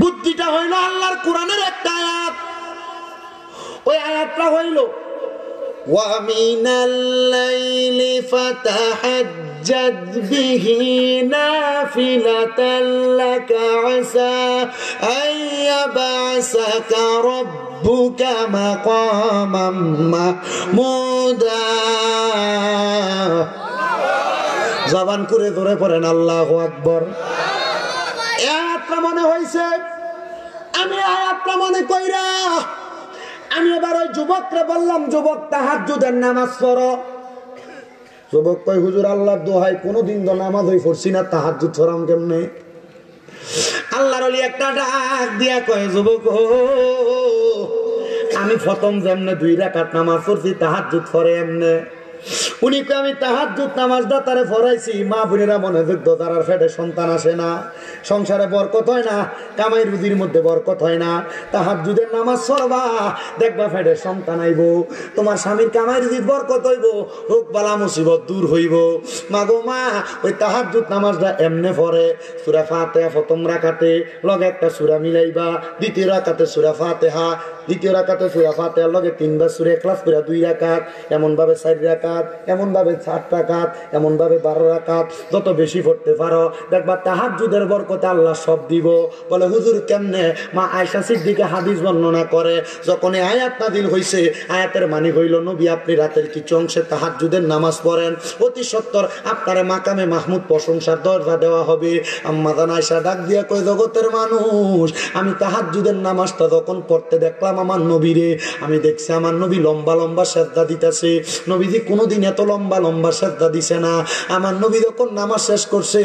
বুদ্ধিটা হইল? আল্লাহর কোরআনের একটা আয়াত। ওই আয়াতটা হইল ওয়া মিনাল লাইলি ফাতাহাজ্জাদ বিহি নাফিলাতান লাকা আসা আইয়াবাসাকা রাব্বুকা মাকামাম মাহমুদা। জবান করে ধরে পড়েন আল্লাহু আকবার। আয়াতটা মনে হইছে, আমি আয়াতটা মনে কইরা আমি এবার ওই যুবকরে বললাম যুবক তাহাজ্জুদের নামাজ পড়ো। যুবক কই হুজুর আল্লাহর দোহাই কোনোদিন তো নামাজ হই পড়ছি না, তাহাজ্জুদ পড়াম কেমনে? আল্লাহর ওলি একটা ডাক দিয়া কয় যুবক আমি প্রথম যেমনে 2 রাকাত নামাজ পড়ছি তাহাজ্জুদ পড়ে এমনে। উনি কই আমি তাহাজ্জুদ নামাজটা তারে পড়াইছি। মা বোনেরা মনে দেখতো তার পেটে সন্তান আসে না, সংসারে বরকত হয় না, কামাই রুজির মধ্যে বরকত হয় না। তাহাজ্জুদের নামাজ পড়বা দেখবা পেটে সন্তান আইব, তোমার স্বামীর কামাই রুজির বরকত হইব, রোগ বালা মুসিবত দূর হইব। মা গো মা, ওই তাহাজ্জুদ নামাজটা এমনে পড়ে সূরা ফাতিহা প্রথম রাকাতে লগে একটা সূরা মিলাইবা, দ্বিতীয় রাকাতে সূরা ফাতিহা, দ্বিতীয় রাকাতে সূরা ফাতিহার লগে 3 বার সূরা ইখলাস করে 2 রাকাত, এমন ভাবে 4 রাকাত, এমন ভাবে 7 রাকাত, এমন ভাবে 12 রাকাত, যত বেশি পড়তে পারো দেখবা তাহাজ্জুদের বরকতে আল্লাহ সব দিব। বলে হুজুর কেমনে? মা আয়েশা সিদ্দিকা হাদিস বর্ণনা করে যখন এই আয়াত নাযিল হইছে, আয়াতের মানে হইল নবী আপনি রাতের কিছু অংশে তাহাজ্জুদের নামাজ পড়েন, অতি সত্বর আপনার মাকামে মাহমুদ প্রশংসার দরজা দেওয়া হবে। আম্মা জান আয়েশা ডাক দিয়া কয় জগতের মানুষ, আমি তাহাজ্জুদের নামাজটা যখন পড়তে দেখলাম আমার নবীরে, আমি দেখছি আমার নবী লম্বা লম্বা সিজদা দিতেছে। নবীজি কোনোদিন এত লম্বা লম্বা সিজদা দিছে না। আমার নবী যখন নামাজ শেষ করছে,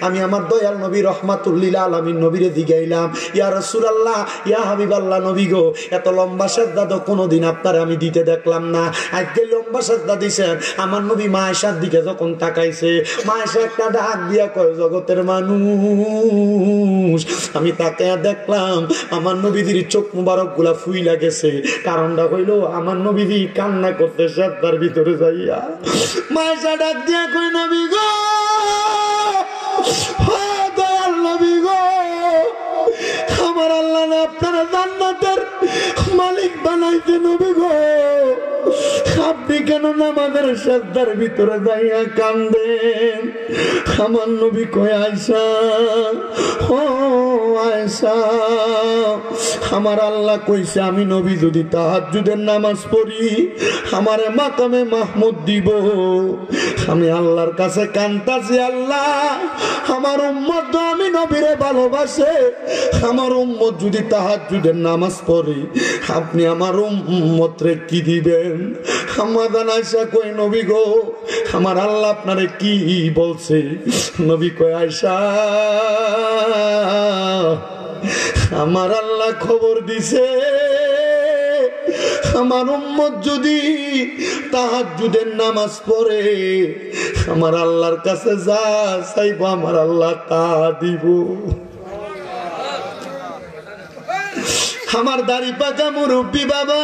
আমি আমার দয়াল নবী রহমাতুল লিল আলামিন নবীরে জিগাইলাম, ইয়া রাসূলুল্লাহ, ইয়া হাবিবাল্লাহ নবী গো, এত লম্বা সিজদা তো কোনোদিন আপনার আমি দিতে দেখলাম না, আজকে লম্বা সিজদা দিছেন। আমার নবী মা আয়েশার দিকে যখন তাকাইছে, মা আয়েশা একটা ডাক দিয়া কয় জগতের মানুষ, আমি তাকায়া দেখলাম আমার নবীজির চোখ মুবারক গুলা ফুই খুইলা গেছে। কারণটা হইল আমার নবীজি কান্না করতে সাদ্দার ভিতরে যাইয়া মায়েশা ডাক দিয়া কই নবী গো, দয়াল নবী গো, আমার আল্লাহ না আপনারা জান্নাতের মালিক বানাইছে নবী গো, আপনি কেন নামাজের সাজদার ভিতরে যাইয়া কান্দেন? আমার নবী কয় আয়েশা, ও আয়েশা, আমার আল্লাহ কইছে আমি নবী যদি তাহাজ্জুদের নামাজ পড়ি আমারে মাকামে মাহমুদ দিব। আমি আল্লাহর কাছে কান্তাছি, আল্লাহ আমার উম্মত তো আমি নবীরে ভালোবাসে, আমার উম্মত যদি তাহাজ্জুদের নামাজ পড়ে আপনি আমার উম্মতরে কি দিবেন? আমাদের আয়েশা কই নবী গো, আমার আল্লাহ আপনারে কি বলছে? নবী কয় আয়েশা, আমার আল্লাহ খবর দিছে আমার উম্মত যদি তাহাজ্জুদের নামাজ পড়ে আমার আল্লাহর কাছে যা চাইবো আমার আল্লাহ তা দিব। আমার দাড়ি পাকা মুরব্বী বাবা,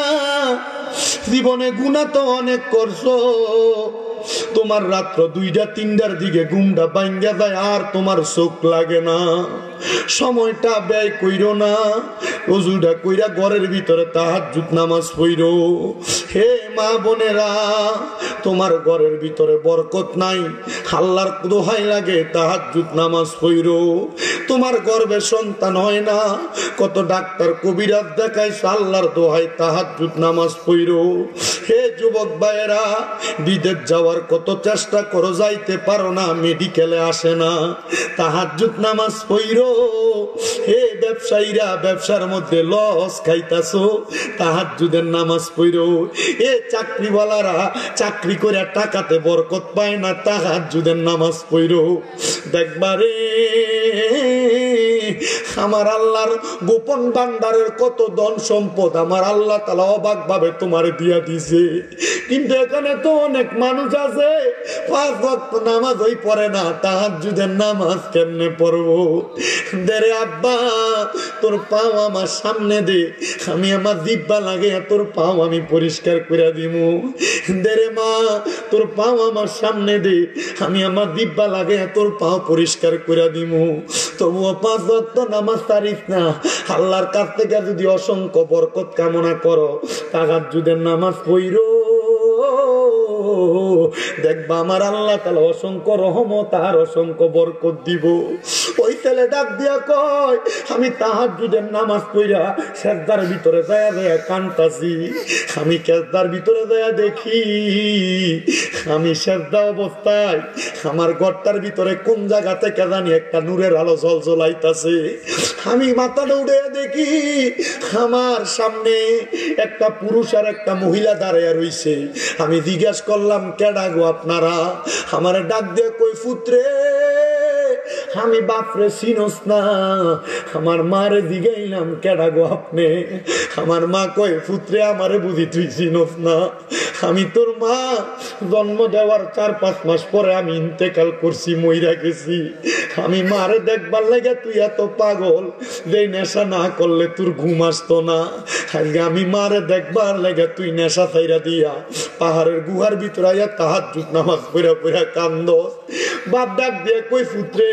জীবনে গুনাহ তো অনেক করছো, তোমার রাত্র 2টা-3টার দিকে ঘুমটা ভাঙ্গা যায় আর তোমার চোখ লাগে না, সময়টা ব্যয় কইরো না, ওযুটা কইরা ঘরের ভিতরে তাহাজ্জুদ নামাজ পড়ো। হে মা বোনেরা, তোমার ঘরের ভিতরে বরকত নাই, আল্লাহর দোহাই লাগে তাহাজ্জুদ নামাজ পড়ো। তোমার গর্ভে সন্তান হয় না, কত ডাক্তার কবিরাজ দেখাইছ, আল্লাহর দোহাই তাহাজ্জুদ নামাজ পড়ো। হে যুবক ভাইয়েরা, বিদেশ যাওয়ার কত চেষ্টা করো, যাইতে পারো না, মেডিকেলে আসে না, তাহাজ্জুদ নামাজ পড়ো। হে ব্যবসায়ীরা, ব্যবসার মধ্যে লস খাইতাছো, তাহাজ্জুদের নামাজ পড়ো। এ চাকরিওয়ালারা, চাকরি করে টাকাতে বরকত পায় না, তাহাজ্জুদের নামাজ পড়ো। দেখবারে আমার আল্লাহর গোপন ভান্ডারের কত ধন সম্পদ আমার আল্লাহ তাআলা অবাক ভাবে তোমার দিয়া দিছে, কিন্তু এখানে তো অনেক মানুষ আছে 5 ওয়াক্ত নামাজই পড়ে না, তাহাজ্জুদের নামাজ কেমনে পড়বো? দেরে আব্বা, তোর পাও আমার সামনে দে, আমি আমার জিহ্বা লাগে তোর পাও আমি পরিষ্কার করে দিমু। দেরে মা, তোর পাও আমার সামনে দে, আমি আমার জিহ্বা লাগে তোর পাও পরিষ্কার করে দিমু। তবুও 5 ওয়াক্ত নামাজ ছাড়িস না। আল্লাহর কাছ থেকে যদি অসংখ্য বরকত কামনা করো, তাহাজ্জুদের নামাজ পড়ো, দেখবা আমার আল্লাহ তাআলা অসংখ্য রহমত আর অসংখ্য বরকত দিব। ওই ছেলে ডাক দিয়া কয়, আমি তাহাজ্জুদের নামাজ পড়া সেজদার ভিতরে যায়া যায়া কান্তাছি, আমি সেজদার ভিতরে যায়া দেখি আমি সেজদা অবস্থায় আমার ঘরটার ভিতরে কোন জায়গা থেকে জানি একটা নূরের আলো ঝলঝলাইতাছে। আমি মাথাটা উঠে দেখি আমার সামনে একটা পুরুষ আর একটা মহিলা দাঁড়াইয়া রইছে। আমি জিজ্ঞাসা করলাম, কেডা গো আপনারা? আমার ডাক দিয়ে কই, পুত্রে আমি বাপরে চিনস না? আমার মারে জিগাইলাম, কেডা গো আপনি? আমার মা কয়, পুত্রে আমারে বুঝি তুই চিনস না? আমি তোর মা, জন্ম দেওয়ার 4-5 মাস পরে আমি ইন্তেকাল করছি, মইরা গেছি। আমি মারে দেখবার লাগে তুই এত পাগল যে নেশা না করলে তোর ঘুম আসতো না। আজকে আমি মারে দেখবার লাগে তুই নেশা ছাইরা দিয়া পাহাড়ের গুহার ভিতরে আইয়া তাহাজ্জুদ নামাজ পড়া পড়া কান্দস। বাপ ডাক দিয়ে কই, পুত্রে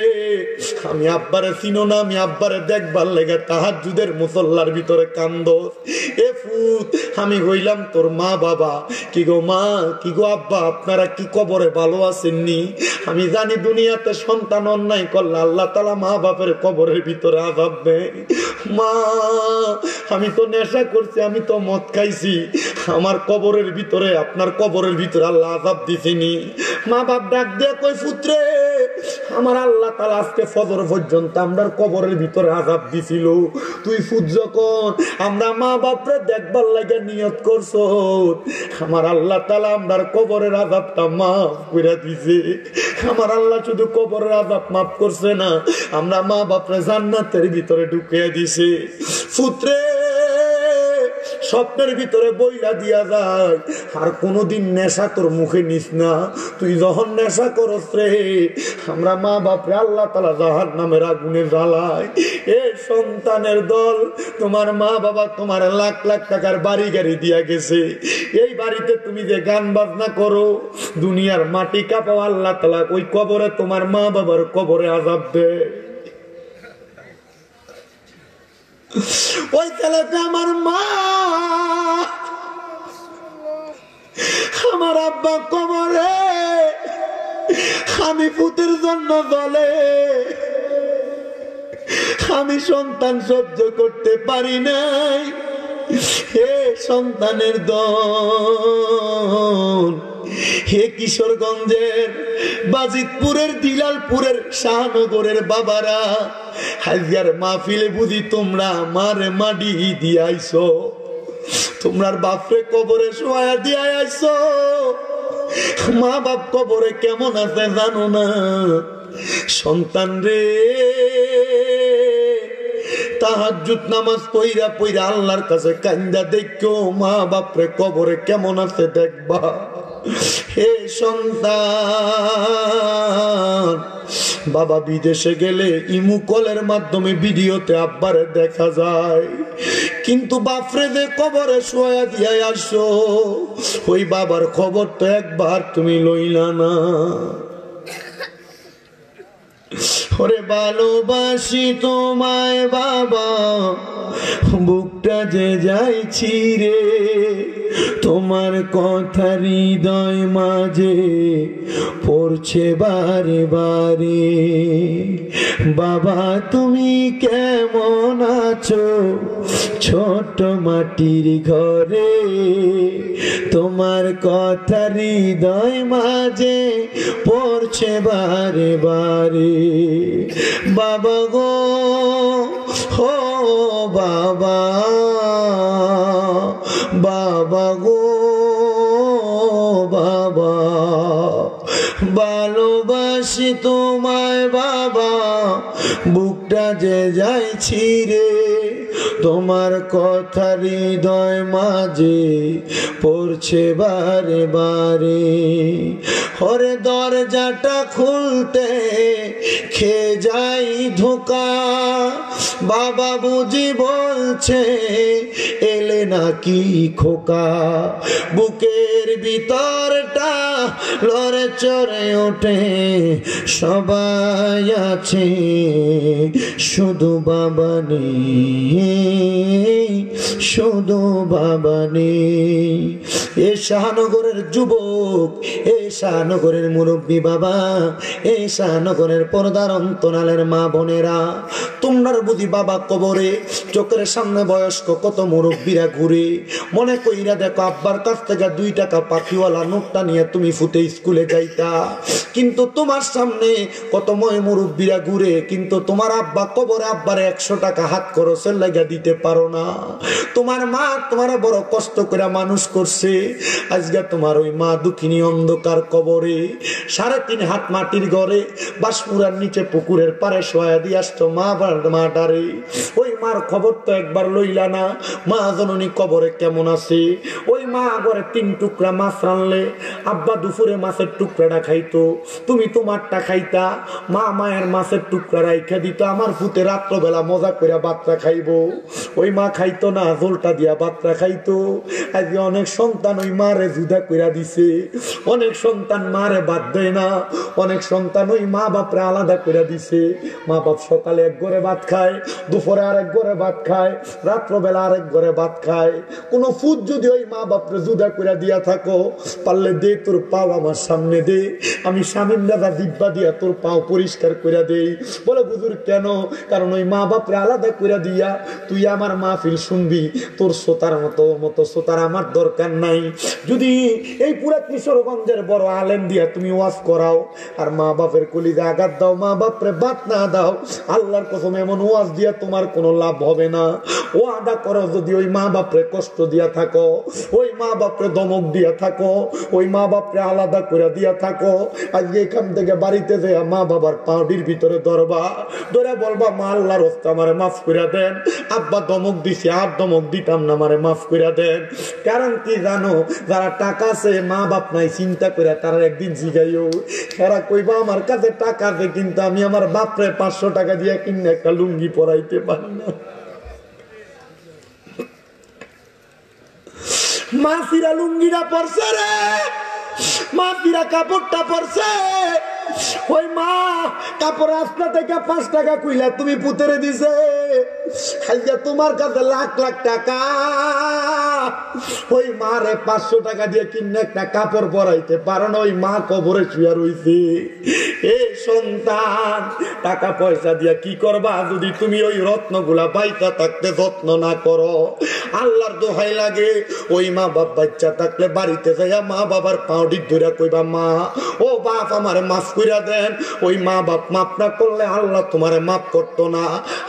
আমি আব্বারে চিনো না? আমি আব্বারে দেখবার লাগে তাহাজ্জুদের মুসল্লার ভিতরে কান্দস। এ ফুত, আমি হইলাম তোর মা বাবা। কি গো মা, কি গো আব্বা, আপনারা কি কবরে ভালো আছেননি? আমি জানি দুনিয়াতে সন্তান অন্যায় করলে আল্লাহ তাআলা মা বাপের কবরের ভিতরে আযাব দেয়। মা, আমি তো নেশা করছি, আমি তো মদ খাইছি, আমার কবরের ভিতরে, আপনার কবরের ভিতরে আল্লাহ আযাব দিছেনি। মা বাপ ডাক দিয়ে কই, পুত্রে আমার আল্লাহ তাআলা আজকে ফজর পর্যন্ত আমরার কবরের ভিতরে আযাব দিছিল। তুই ফুট যখন আমরা মা বাপরে দেখবার লাগে নিয়ত করছো, আমার আল্লাহ তাআলা আমরার কবরের আযাবটা মাফ করে দিছে। আমার আল্লাহ শুধু কবরের আযাব মাফ করছে না, আমরা মা বাপরে জান্নাতের ভিতরে ঢুকিয়ে দিছে। পুত্রে স্বপ্নের ভিতরে বইলা দিয়া যায় আর কোনোদিন নেশা তোর মুখে নিস না। তুই যখন নেশা করস রে আমরা মা বাপরে আল্লাহ তাআলা জাহান্নামের আগুনে জ্বালায়। এ সন্তানের দল, তোমার মা বাবা তোমার লাখ লাখ টাকার বাড়ি গাড়ি দিয়া গেছে, এই বাড়িতে তুমি যে গান বাজনা করো, দুনিয়ার মাটি কাঁপাও, আল্লাহ তাআলা ওই কবরে তোমার মা বাবার কবরে আযাব দেয়। ওই ছেলেটা আমার মা আমার আব্বা কবরে, আমি পুতের জন্য বলে আমি সন্তান সহ্য করতে পারি নাই। হে সন্তানের দল, হে কিশোরগঞ্জের, বাজিতপুরের, দিলালপুরের, শাহনগরের বাবারা, হাজিয়ার মাহফিলে বুঝি তোমরা আমারে মাটি দিয়ে আইছো, তোমরার বাপরে কবরে শোয়া দিয়ে আইছো। মা বাপ কবরে কেমন আছে জানো না? সন্তান রে তাহাজ্জুদ নামাজ পইরা পইরা আল্লাহর কাছে কান্দা দেখো মা বাপরে কবরে কেমন আছে দেখবা। হে সন্তান, বাবা বিদেশে গেলে ইমু কলের মাধ্যমে ভিডিওতে আব্বারে দেখা যায়, কিন্তু বাপরে যে কবরে শোয়া দিয়া আসো ওই বাবার খবর তো একবার তুমি লইলা না। ওরে ভালোবাসি তোমায় বাবা, বুকটা যে যাইছি রে, তোমার কথা হৃদয় মাঝে পড়ছে বারে বারে। বাবা তুমি কেমন আছো ছোট মাটির ঘরে, তোমার কথা হৃদয় মাঝে পড়ছে বারে বারে। বাবা গো হো বাবা, বাবা গো বাবা, ভালোবাসি তোমায় বাবা, বুকটা যে যাইছি রে, তোমার কথা হৃদয় মাঝে পড়ছে বারে বারে। ওরে দরজাটা খুলতে খেয়ে যাই ধোকা, বাবা বুঝি বলছে এলে নাকি খোকা, বুকের ভিতরটা লড়ে চড়ে ওঠে, সবাই আছে শুধু বাবা নেই, শুধু বাবা নেই। এ শাহনগরের যুবক, এ শাহনগরের মুরব্বী বাবা, এ শাহনগরের পর্দার অন্তরালের মা বোনেরা, তোমরা বুঝি বাবা কবরে চোখের সামনে বয়স্ক কত মুরব্বীরা ঘুরে, মনে কইরা দেখো আব্বার কাছ থেকে 2 টাকা পাখিওয়ালা নোটটা নিয়ে তুমি ফুটে স্কুলে যাইতা, কিন্তু তোমার সামনে কত ময় মুরব্বীরা ঘুরে, কিন্তু তোমার আব্বা কবরে আব্বারে 100 টাকা হাত খরচের লাগা দিতে পারো না। তোমার মা তোমার বড় কষ্ট করে মানুষ করছে, আজকে তোমার ওই মা দুঃখিনী অন্ধকার কবরে 3.5 হাত মাটির ঘরে বাঁশমুড়ার নিচে পুকুরের পারে শোয়া দিয়ে আসতো মাটারে। ওই মার খবর তো একবার লইলা না, মা জননী কবরে কেমন আছে। ওই মা ঘরে 3 টুকরা মাছ রানলে আব্বা দুপুরে মাছের টুকরাটা খাইতো, তুমি তোমারটা খাইতা, মা মায়ের মাছের টুকরা রাইখা দিত, আমার ফুতে রাত্রবেলা মজা করে বাচ্চা খাইবো। ওই মা খাইতো না, ঝোলটা দিয়া বাচ্চা খাইতো। আজকে অনেক সন্তান ওই মারে জুদা কইরা দিছে, অনেক সন্তান মারে বাদ দেয় না, অনেক সন্তান ওই মা বাপরে আলাদা কইরা দিছে। মা বাপ সকালে এক ঘরে ভাত খায়, দুপুরে আরেক ঘরে ভাত খায়, রাত্রবেলা আরেক ঘরে ভাত খায়। কোনো ফুট যদি ওই মা বাপরে জুদা কইরা দিয়া থাকো, পারলে দে তোর পাও আমার সামনে দে, আমি স্বামীর দাদা জিব্বা দিয়া তোর পাও পরিষ্কার কইরা দেই। বলে হুজুর কেন? কারণ ওই মা বাপরে আলাদা কইরা দিয়া তুই আমার মাহফিল শুনবি, তোর শ্রোতার মতো শ্রোতার আমার দরকার নাই। যদি এই পুরা কিশোরগঞ্জের বড় আলেম দিয়া তুমি ওয়াজ করাও আর মা বাপের কলিজা আঘাত দাও, মা বাপরে বাত না দাও, আল্লাহর কসম এমন ওয়াজ দিয়া তোমার কোনো লাভ হবে না। ও আদা করো যদি ওই মা বাপরে কষ্ট দিয়া থাকো, ওই মা বাপরে দমক দিয়া থাকো, ওই মা বাপরে আলাদা করে দিয়া থাকো। আজকে এখান থেকে বাড়িতে যে মা বাবার পাউডির ভিতরে ধরবা, ধরে বলবা মা আল্লাহর রাস্তা আমারে মাফ করে দেন, আব্বা ধমক দিছি আর ধমক দিতাম না, আমারে মাফ করে দেন। কারণ কি জানো, যারা টাকা আছে মা বাপ নাই চিন্তা করে তারা একদিন জিগাইও, তারা কইবা আমার কাছে টাকা আছে কিন্তু আমি আমার বাপরে 500 টাকা দিয়ে কিনে একটা লুঙ্গি পরাইতে পারি না। মাফিরা লুঙ্গিটা পরছে রে, মাফিরা কাপড়টা পরছে, ওই মা কাপড় রাস্তা থেকে 5 টাকা কইলা তুমি পুতরে দিছে, আজকে তোমার কাছে লাখ লাখ টাকা, ওই মা রে 500 টাকা দিয়ে কিনে একটা কাপড় পরাইতে পারো না, ওই মা কবরে শুয়ে রইছে। এ সন্তান, টাকা পয়সা দিয়া কি করবা যদি তুমি ওই রত্নগুলা বাইতা থাকতে যত্ন না করো? আল্লাহর দোহাই লাগে, ওই মা বাপ বাচ্চা থাকলে বাড়িতে যাইয়া মা বাবার পাউডি ধরে কইবা মা ও বাপ আমারে মাফ কইরা দেন। ওই মা বাপ মাফ না করলে আল্লাহ তোমারে মাফ করতো না।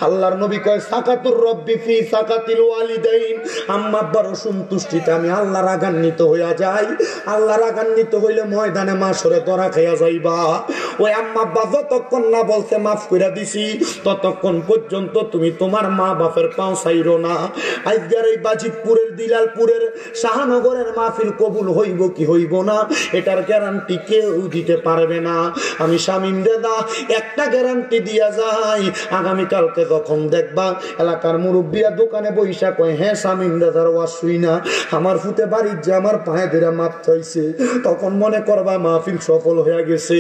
আল্লাহর নবী কয় সাকাতুর রব্বি ফি সাকাতিল ওয়ালিদাইন, আম্মা আব্বার অসন্তুষ্টিতে আমি আল্লাহ রাগান্বিত হইয়া যাই। আল্লাহ রাগান্বিত হইলে ময়দানে মাসরে ধরা খাইয়া যাইবা। ওই আম্মা আব্বা যতক্ষণ না বলছে মাফ কইরা দিছি ততক্ষণ পর্যন্ত তুমি তোমার মা বাপের পাও ছাইরো না। আজকের এই বাজিতপুরের দিলালপুরের শাহনগরের মাহফিল কবুল হইব কি হইব না এটার গ্যারান্টি কেউ দিতে পারবে না। আমি শামীম দাদা একটা গ্যারান্টি দিয়া যাই, আগামীকালকে যখন দেখবা এলাকার মুরব্বীরা দোকানে বইসা কয় হ্যাঁ শামীম দাদার ওয়াজ শুই না, আমার ফুতে বাড়ির যে আমার পায়ে ধরে মাপ চাইছে, তখন মনে করবা মাহফিল সফল হয়ে গেছে।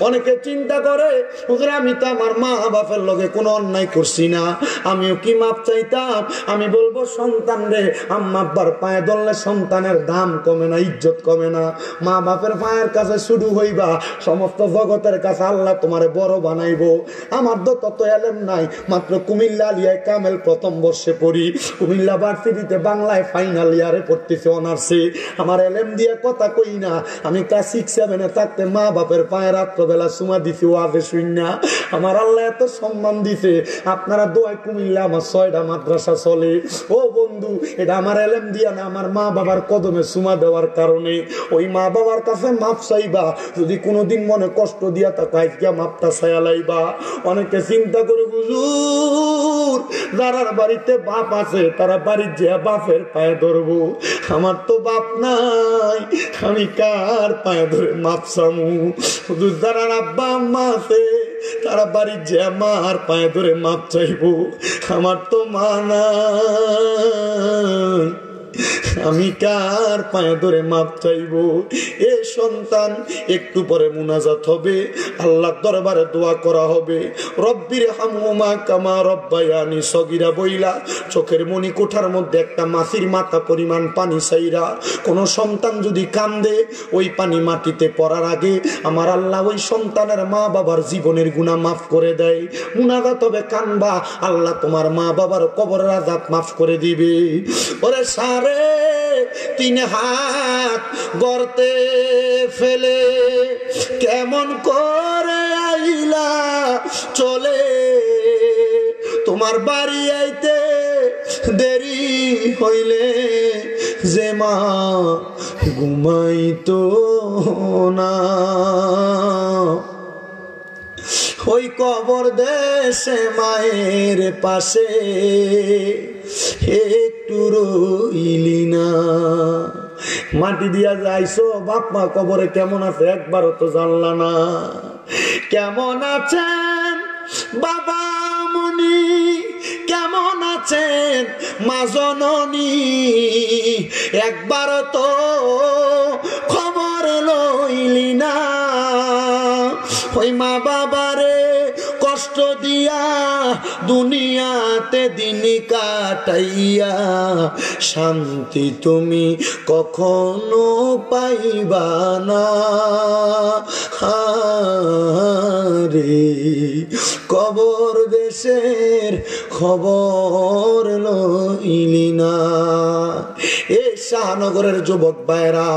অনেকে চিন্তা করে হুজুর আমি তো আমার মা বাপের লগে কোনো অন্যায় করছি না, আমিও কি মাপ চাইতাম? আমি বলবো সন্তান রে, আম্মা আব্বার পায়ে ধরলে সন্তানের দাম কমে না, ইজ্জত কমে না। মা বাপের পায়ের কাছে শুরু হইবা, সমস্ত জগতের কাছে আল্লাহ তোমারে বড় বানাইবো। আমার তো তত এলেম নাই, মাত্র কুমিল্লা আলিয়ায় কামেল প্রথম বর্ষে পড়ি, কুমিল্লা ভার্সিটিতে বাংলায় ফাইনাল ইয়ারে পড়তেছি অনার্সে। আমার এলেম দিয়ে কথা কই না, আমি ক্লাস 6-7 থাকতে মা বাপের পায়ে রাত্রবেলা চুমা দিছি ওয়াজে শুইনা। আমার আল্লাহ এত সম্মান দিছে, আপনারা দোয়ায় কুমিল্লা আমার 6টা মাদ্রাসা চলে। ও বন্ধু, এটা আমার এলেম দিয়া না, আমার মা বাবার কদমে চুমা দেওয়ার কারণে। ওই মা বাবার কাছে মাপ চাইবা, যদি কোনোদিন মনে কষ্ট দিয়া তা কাইয়া মাপটা চাইয়া লাইবা। অনেকে চিন্তা করে হুজুর যারার বাড়িতে বাপ আছে তারা বাড়ির যে বাপের পায়ে ধরবো, আমার তো বাপ নাই, আমি কার পায়ে ধরে মাপ চামু? হুজুর যারা আব্বা আম্মা আছে তারা বাড়ির যে মার পায়ে ধরে মাপ চাইবো, আমার তো মা নাই, আমি কার পায়ে ধরে মাপ চাইবো? এ সন্তান একটু পরে মুনাজাত হবে, আল্লাহর দরবারে দোয়া করা হবে। রব্বির হামহুমা কামা রব্বায়ানি সগীরা বইলা চোখের মনি কোঠার মধ্যে একটা মাছির মাথা পরিমাণ পানি চাইরা কোন সন্তান যদি কান্দে, ওই পানি মাটিতে পড়ার আগে আমার আল্লাহ ওই সন্তানের মা বাবার জীবনের গুনাহ মাফ করে দেয়। মুনাজাত হবে, কানবা, আল্লাহ তোমার মা বাবার কবরের আযাব মাফ করে দিবে। ওরে সারে 3 হাত গর্তে ফেলে কেমন করে আইলা চলে, তোমার বাড়ি আইতে দেরি হইলে যে মা ঘুমাইতো না, ওই কবর দেশে মায়ের পাশে একটু রইলি না। মাটি দিয়া যাইছো, বাপ মা কবরে কেমন আছে একবারও তো জানলা না। কেমন আছেন বাবা মনি, কেমন আছেন মা জননী, একবারও তো খবর লইলি না। ওই মা বাবারে কষ্ট দিয়া দুনিয়াতে দিন কাটাইয়া শান্তি তুমি কখনো পাইবা না রে। কবর দেশের খবর লইলি না। এ শাহ মহানগরের যুবক ভাইরা,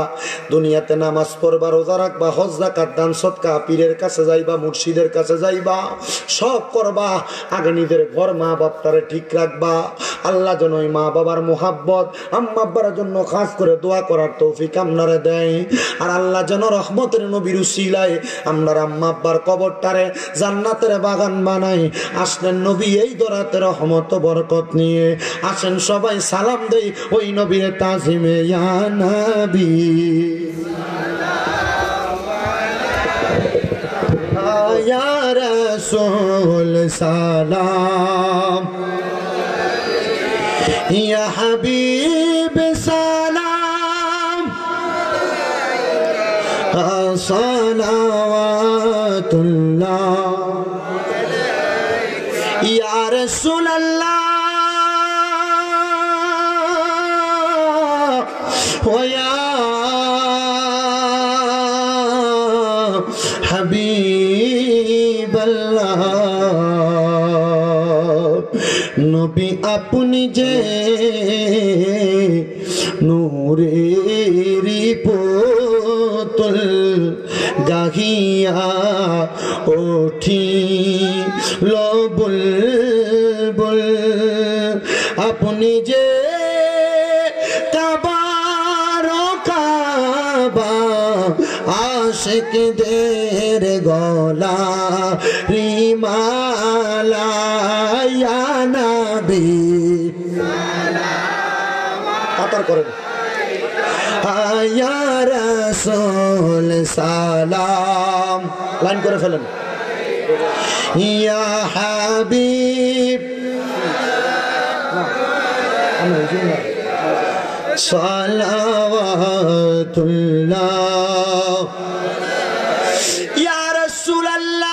দুনিয়াতে নামাজ পড়বা, রোজা রাখবা, হজ যাকাত দান সদকা, পীরের কাছে যাইবা, মুর্শিদের কাছে যাইবা, সব করবা, আগে নিজের ঘর মা বাপটারে ঠিক রাখবা। আল্লাহ যেন ওই মা বাবার মোহাব্বত আম্মা আব্বার জন্য খাস করে দোয়া করার তৌফিক আপনারে দেয়। আর আল্লাহ যেন রহমতের নবীর উসিলায় আপনার আম্মা আব্বার কবরটারে জান্নাতের বাগান বানাই। আসলেন নবী এই দরাতে রহমত বরকত নিয়ে, আসেন সবাই সালাম দেই ওই নবীর তাজিমে, ইয়া নবী ইয়া রাসূল সালাম, ইয়া হাবিব সালাম, সালাওয়াতুল্লাহ ইয়া রাসূলুল্লাহ ওয়া ইয়া হাবিবাল্লাহ। নবী আপনি যে নূরের পুতুল, গাহিয়া ওঠি বুলবুল, আপনি যে কাবার কাবা, আশিকদের গলা রিমালা, ইয়া নবী কাতার করেন, ইয়া রাসূল সালাম, লাইন করে ফেলেন, ইয়া হাবিব সালাওয়াতুল্লাহ ইয়া রাসূলুল্লাহ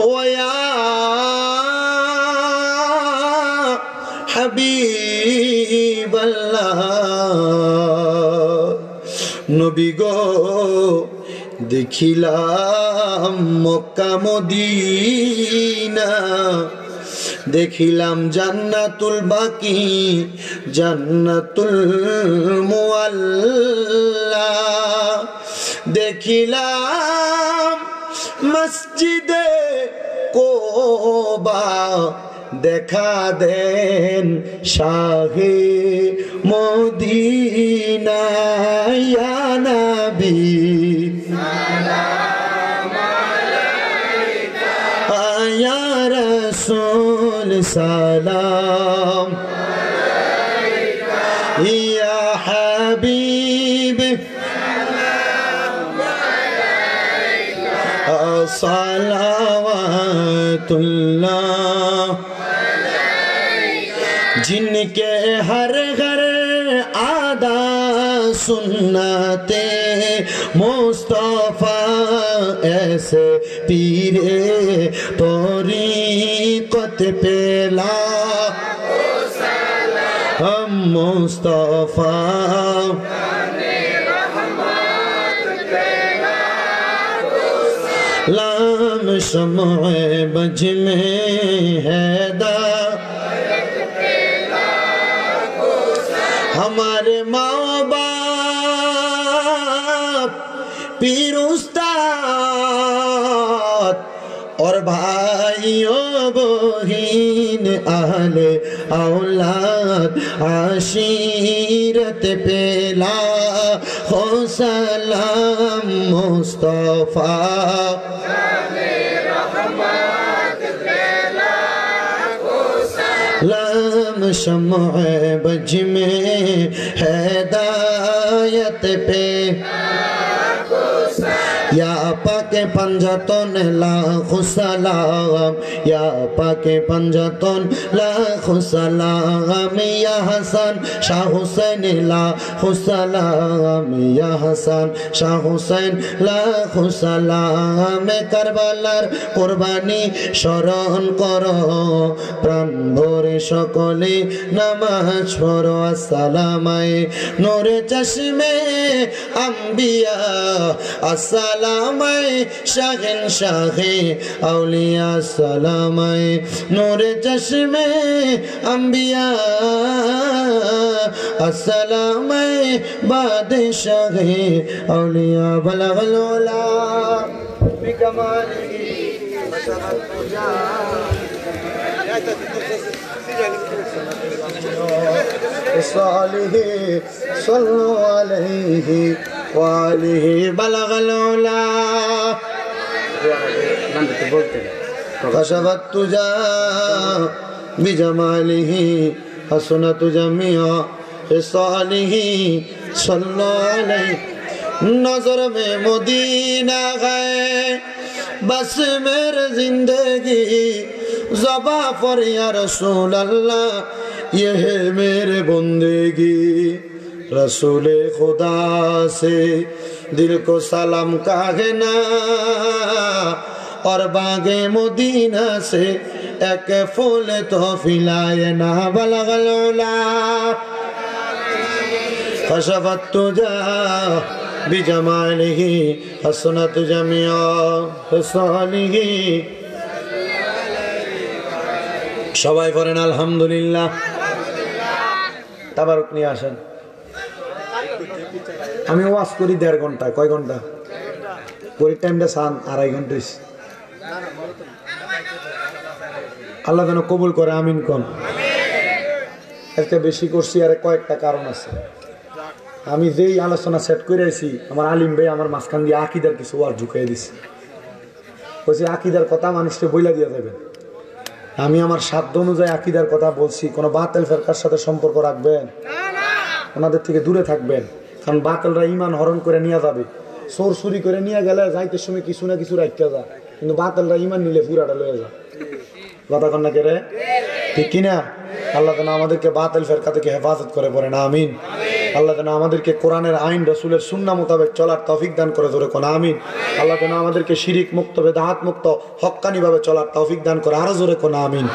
ওয়া ইয়া হাবিবাল্লাহ। নবী গো দেখিলাম মক্কা মদিনা, দেখিলাম জান্নাতুল বাকি, জান্নাতুল মুআল্লা, দেখিলাম মসজিদে কোবা, দেখা দেন শাহে মদিনা, ইয়া নবী ইয়া রাসূল সালাম, ইয়া হাবিব সালাওয়াতুল্লাহ। जिनके हर घर आदा सुन्नते मुस्तफा, ऐसे पीरे तरीक़त पेला हम मुस्तफा, लाम शम्अ बज में हैदा, हमारे माँ बाप पीर उस्ताद और भाइयों बहिन अहले औलाद आशीरत पेला हो सलाम मुस्तफा, लाम शम्अ बज में हिदायत पे, या पाके पंजतन लाखो सलाम, या पाके पंजतन लाखो सलाम, या हसन शाह हुसैन लाखो सलाम, या हसन शाह हुसैन लाखो सलाम। करबालार कुरबानी स्मरण करो, प्राण भरे सकले नामाज पढ़ो, अस्सलाम नूरे चश्मे अम्बिया, अस्सलाम সালামায়ে শাহে আউলিয়া সালামায়ে নূরে চশমে আম্বিয়া আসসালামায়ে বাদশাহে আউলিয়া বালাগাল উলা বিকামালিহি ওয়াসাবাত তুজা صالح صلوا عليه وآله بلغ العلا كشف التجا بجماله حسنت جميع خصاله صلى عليه नजर में मदीना गए बस मेरे जिंदगी ज़बा पर या रसूल अल्लाह ये है मेरे बंदेगी रसूल खुदा से दिल को सलाम कहना और बागे मदीना से एक फूल तो फिलाए ना बलगल उला खशफत तुजा बिजमालिही हसनत जमिया सालिही সবাই পড়েন আলহামদুলিল্লাহ তাবারক নিয়ে আসেন আমি ওয়াজ করি 1.5 ঘন্টা কয় ঘন্টা পরি টাইমটা সান 2.5 ঘন্টা আল্লাহ যেন কবুল করে আমিন কোন একটা বেশি করছি আর কয়েকটা কারণ আছে আমি যেই আলোচনা সেট করে আইছি আমার আলিম ভাই আমার মাঝখান দিয়ে আকীদার কিছু ওয়াজ ঢুকাই দিছে কইছে আকীদার কথা মানুষকে বইলা দিয়া যাবেন আমি আমার সাধ্য অনুযায়ী আকীদার কথা বলছি কোন বাতিল ফিরকার সাথে সম্পর্ক রাখবেন না ওনাদের থেকে দূরে থাকবেন কারণ বাতিলরা ঈমান হরণ করে নিয়ে যাবে চোর চুরি করে নিয়ে গেলে যাইতে সময় কিছু না কিছু রাখতে যা কিন্তু বাতিলরা ঈমান নিলে পুরাটা লয়ে যায় কথা কন না কে রে ঠিক কি না আল্লাহ যেন আমাদেরকে বাতিল ফিরকা থেকে হেফাজত করে পড়েন আমিন আল্লাহ যেন আমাদেরকে কোরআনের আইন রাসূলের সুন্নাহ মোতাবেক চলার তৌফিক দান করে জোরে কোন আমিন আল্লাহ যেন আমাদেরকে শিরিক মুক্ত বেদাত মুক্ত হক্কানি ভাবে চলার তৌফিক দান করে আরো জোরে কোন আমিন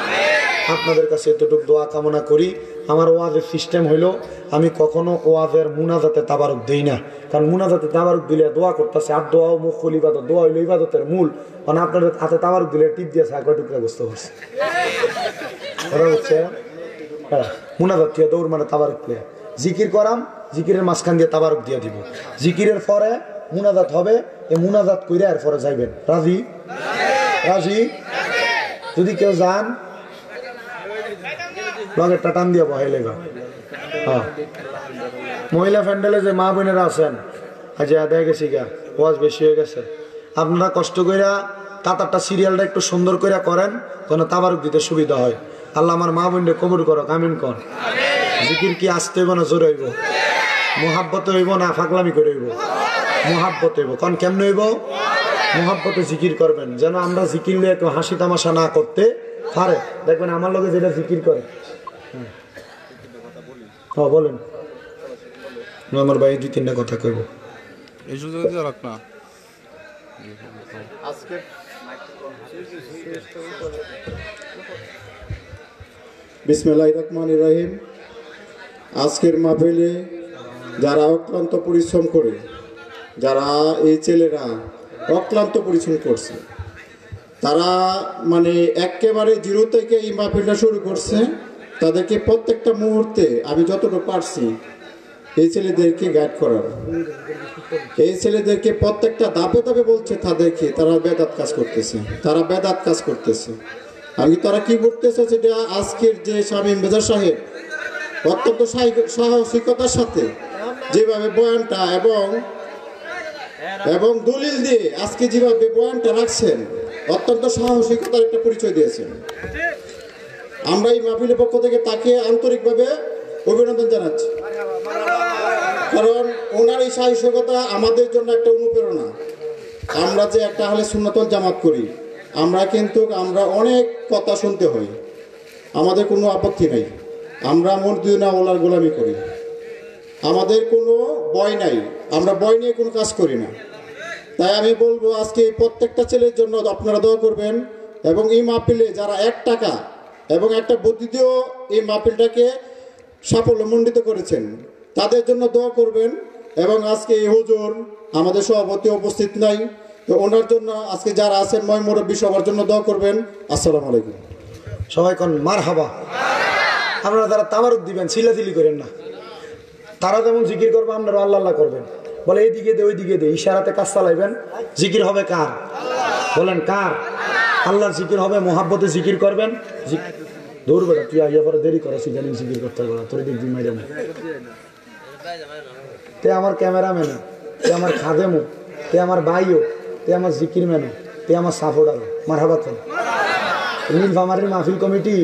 আপনাদের কাছে এতটুকু দোয়া কামনা করি আমার ওয়াজের সিস্টেম হইলো আমি কখনো ওয়াজের মুনাজাতে তাবারুক দেই না কারণ মুনাজাতে তাবারুক দিলে দোয়া করতেছে আর দোয়া মুখুল ইবাদত দোয়া হইলো ইবাদতের মূল কারণ আপনাদের হাতে তাবারুক দিলে টিপ দিয়ে সাকড়া টুকরা বুঝতে পারছি কথা হচ্ছে মুনাজাত দিয়ে দৌড় মানে তাবারুক দিয়ে জিকির করাম জিকিরের মাঝখান দিয়ে তাবারুক দিয়ে দিব জিকিরের পরে মুনাজাত হবে এই মুনাজাত কইরা এর পরে যাইবেন রাজি রাজি যদি কেউ যান লগের টাটান দিয়ে বহাইলে হ্যাঁ মহিলা প্যান্ডেলে যে মা বোনেরা আছেন আজ আদায় গেছি গা ওয়াজ বেশি হয়ে গেছে আপনারা কষ্ট কইরা কাতারটা সিরিয়ালটা একটু সুন্দর করে করেন যেন তাবারুক দিতে সুবিধা হয় আল্লাহ আমার মা বোনকে কবুল করো আমিন কর জিকির কি আসতে হইব না জোর হইব মোহাব্বত হইব না ফাগলামি করে হইব মোহাব্বত হইব কারণ কেমন হইব মোহাব্বতে জিকির করবেন যেন আমরা জিকির নিয়ে একটু হাসি তামাশা না করতে পারে দেখবেন আমার লোকে যেটা জিকির করে হ্যাঁ বলেন আমার ভাই 2-3টা কথা কইব এই সুযোগ দিয়ে রাখ না আজকে বিসমিল্লাহির রহমানির রহিম আজকের মাহফিলে যারা অক্লান্ত পরিশ্রম করে যারা এই ছেলেরা অক্লান্ত পরিশ্রম করছে তারা মানে একেবারে জিরো থেকে এই মাহফিলটা শুরু করছে তাদেরকে প্রত্যেকটা মুহূর্তে আমি যতটুকু পারছি এই ছেলেদেরকে গাইড করার এই ছেলেদেরকে প্রত্যেকটা ধাপে ধাপে বলছে তাদেরকে তারা বেদাত কাজ করতেছে আমি তারা কি করতেছে সেটা আজকের যে শামীম মেজর সাহেব অত্যন্ত সাহসিকতার সাথে যেভাবে বয়ানটা এবং দলিল দিয়ে আজকে যেভাবে বয়ানটা রাখছেন অত্যন্ত সাহসিকতার একটা পরিচয় দিয়েছেন আমরা এই মাহফিলের পক্ষ থেকে তাকে আন্তরিকভাবে অভিনন্দন জানাচ্ছি কারণ ওনার এই সাহসিকতা আমাদের জন্য একটা অনুপ্রেরণা আমরা যে একটা আহলে সুন্নাত ওয়াল জামাত করি আমরা অনেক কথা শুনতে হয় আমাদের কোনো আপত্তি নাই আমরা মর্জিনা ওলার গোলামি করি আমাদের কোনো ভয় নাই আমরা ভয় নিয়ে কোনো কাজ করি না তাই আমি বলবো আজকে প্রত্যেকটা ছেলের জন্য আপনারা দোয়া করবেন এবং এই মাহফিলে যারা 1 টাকা এবং একটা বুদ্ধি দিয়েও এই মাহফিলটাকে সাফল্যমণ্ডিত করেছেন তাদের জন্য দোয়া করবেন এবং আজকে এই হুজুর আমাদের সভাপতি উপস্থিত নাই, তো ওনার জন্য আজকে যারা আছেন ময় মুরব্বী সবার জন্য দোয়া করবেন। আসসালামু আলাইকুম। সবাই কোন মারহাবা। আপনারা তারা তাবারুক দিবেন, ছিলাছিলি করেন না। তারা যেমন জিকির করবে আপনারা আল্লাহ আল্লাহ করবেন। বলে এইদিকে দে ওইদিকে দে, ইশারাতে কাজ চালাইবেন। জিকির হবে কার? বলেন কার? আল্লাহর জিকির হবে, মোহাব্বতে জিকির করবেন। দৌড় বেটা, তুই আইয়া পরে দেরি করা শিখানি জিকির করতে হবে না, তোর দিক দিন মাইরা না। তে আমার ক্যামেরাম্যানও, তে আমার খাদেমও, তে আমার ভাইও, তে আমার জিকির ম্যানও, তে আমার সাপোর্টারও। মারহাবা তো। নীলফামারীর মাহফিল কমিটি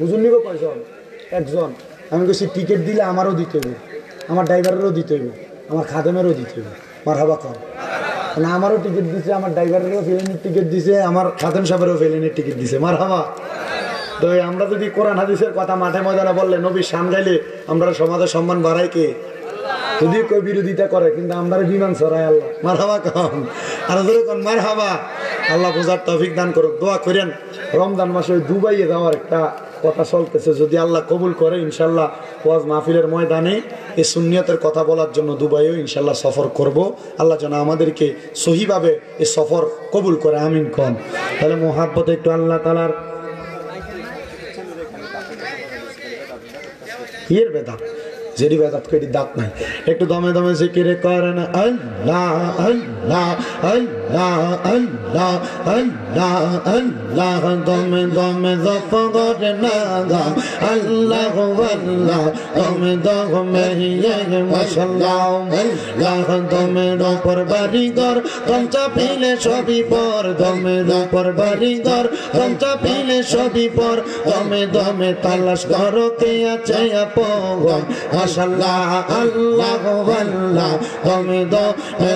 হুজুর নিব কয়জন? একজন। আমি বলছি টিকিট দিলে আমারও দিতে হবে, আমার ড্রাইভারেরও দিতে হবে, আমার খাদেমেরও দিতে হবে। মারহাবা কর। না আমারও টিকিট দিছে, আমার ড্রাইভারেরও ফেলেনের টিকিট দিছে, আমার খাদেম সাহেবেরও ফেলেনের টিকিট দিছে। মারহাবা। তো আমরা যদি কোরআন হাদিসের কথা মাঠে ময়দানে বললে, নবীর শান গাইলে আমরা সমাজের সম্মান বাড়াই কে? যদি কেউ বিরোধিতা করে, কিন্তু আমরা বিমান ছড়াই আল্লাহ। মারহাবা কন। আর ধরে কোন মারহাবা। আল্লাহ বোঝার তৌফিক দান করুক। দোয়া করেন রমজান মাসে ওই দুবাইয়ে যাওয়ার একটা কথা চলতেছে, যদি আল্লাহ কবুল করে ইনশাল্লাহ ওয়াজ মাহফিলের ময়দানে এই সুন্নিয়তের কথা বলার জন্য দুবাইও ইনশাল্লাহ সফর করব। আল্লাহ যেন আমাদেরকে সহিভাবে এই সফর কবুল করে, আমিন কন। তাহলে মোহাব্বতে একটু আল্লাহ তাআলার ইয়ের বেদাত, যেটি বেদাত কেটি দাঁত নাই, একটু দমে দমে জিকিরে করেন আল্লাহ আল্লাহ আল্লাহ আল্লাহ আল্লাহ আল্লাহ, দমে দমে জপ করে না গাম আল্লাহ আল্লাহ, দমে দমে মাশাআল্লাহ আল্লাহ, দমের উপর বাড়িঘর তমচা পিলে সবই পর, দমের উপর বাড়িঘর তমচা পিলে সবই পর, দমে দমে তালাশ করো কে আছে আপন মাশাআল্লাহ আল্লাহ আল্লাহ, দমে দমে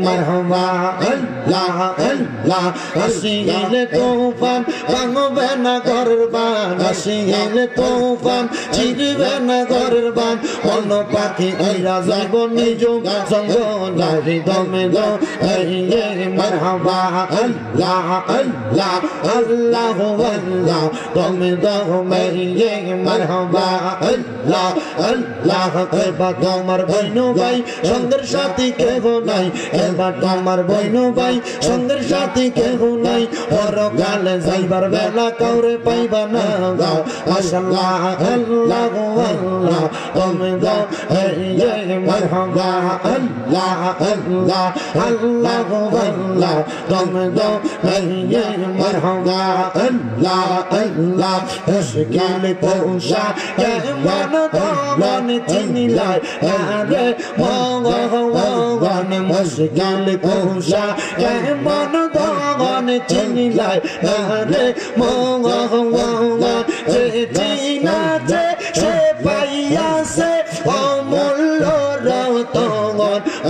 মারহাবা আল্লাহ আল্লাহ, আসিলে তুফান ভাঙবে না ঘরের বান, আসিলে তুফান ছিড়বে না ঘরের বান, অন্য পাখি আইরা যাইব নিজ জঙ্গলারি, দমে দমে মারহাবা আল্লাহ আল্লাহ আল্লাহ আল্লাহ, দমে দমে মারহাবা আল্লাহ আল্লাহ। এবার তোমার বইনু ভাই সঙ্গের সাথী কেহ নাই, এবার তোমার বইনু ভাই সঙ্গের সাথী কেহ নাই, পরকালে যাইবার বেলা কাউরে পাইবা না গাও মাশাআল্লাহ আল্লাহ আল্লাহ, তুমি দাও এই মারহাবা আল্লাহ আল্লাহ আল্লাহ আল্লাহ, তুমি দাও এই মারহাবা আল্লাহ আল্লাহ, মুশকিল কোশা কেমন ভগবান চিনিলাই আরে ভগবান, মুশকিল কোশা কেমন ভগবান চিনিলাই আরে ভগবান, যে চিনাছে সে পাইয়াছে অমূল্য রতন,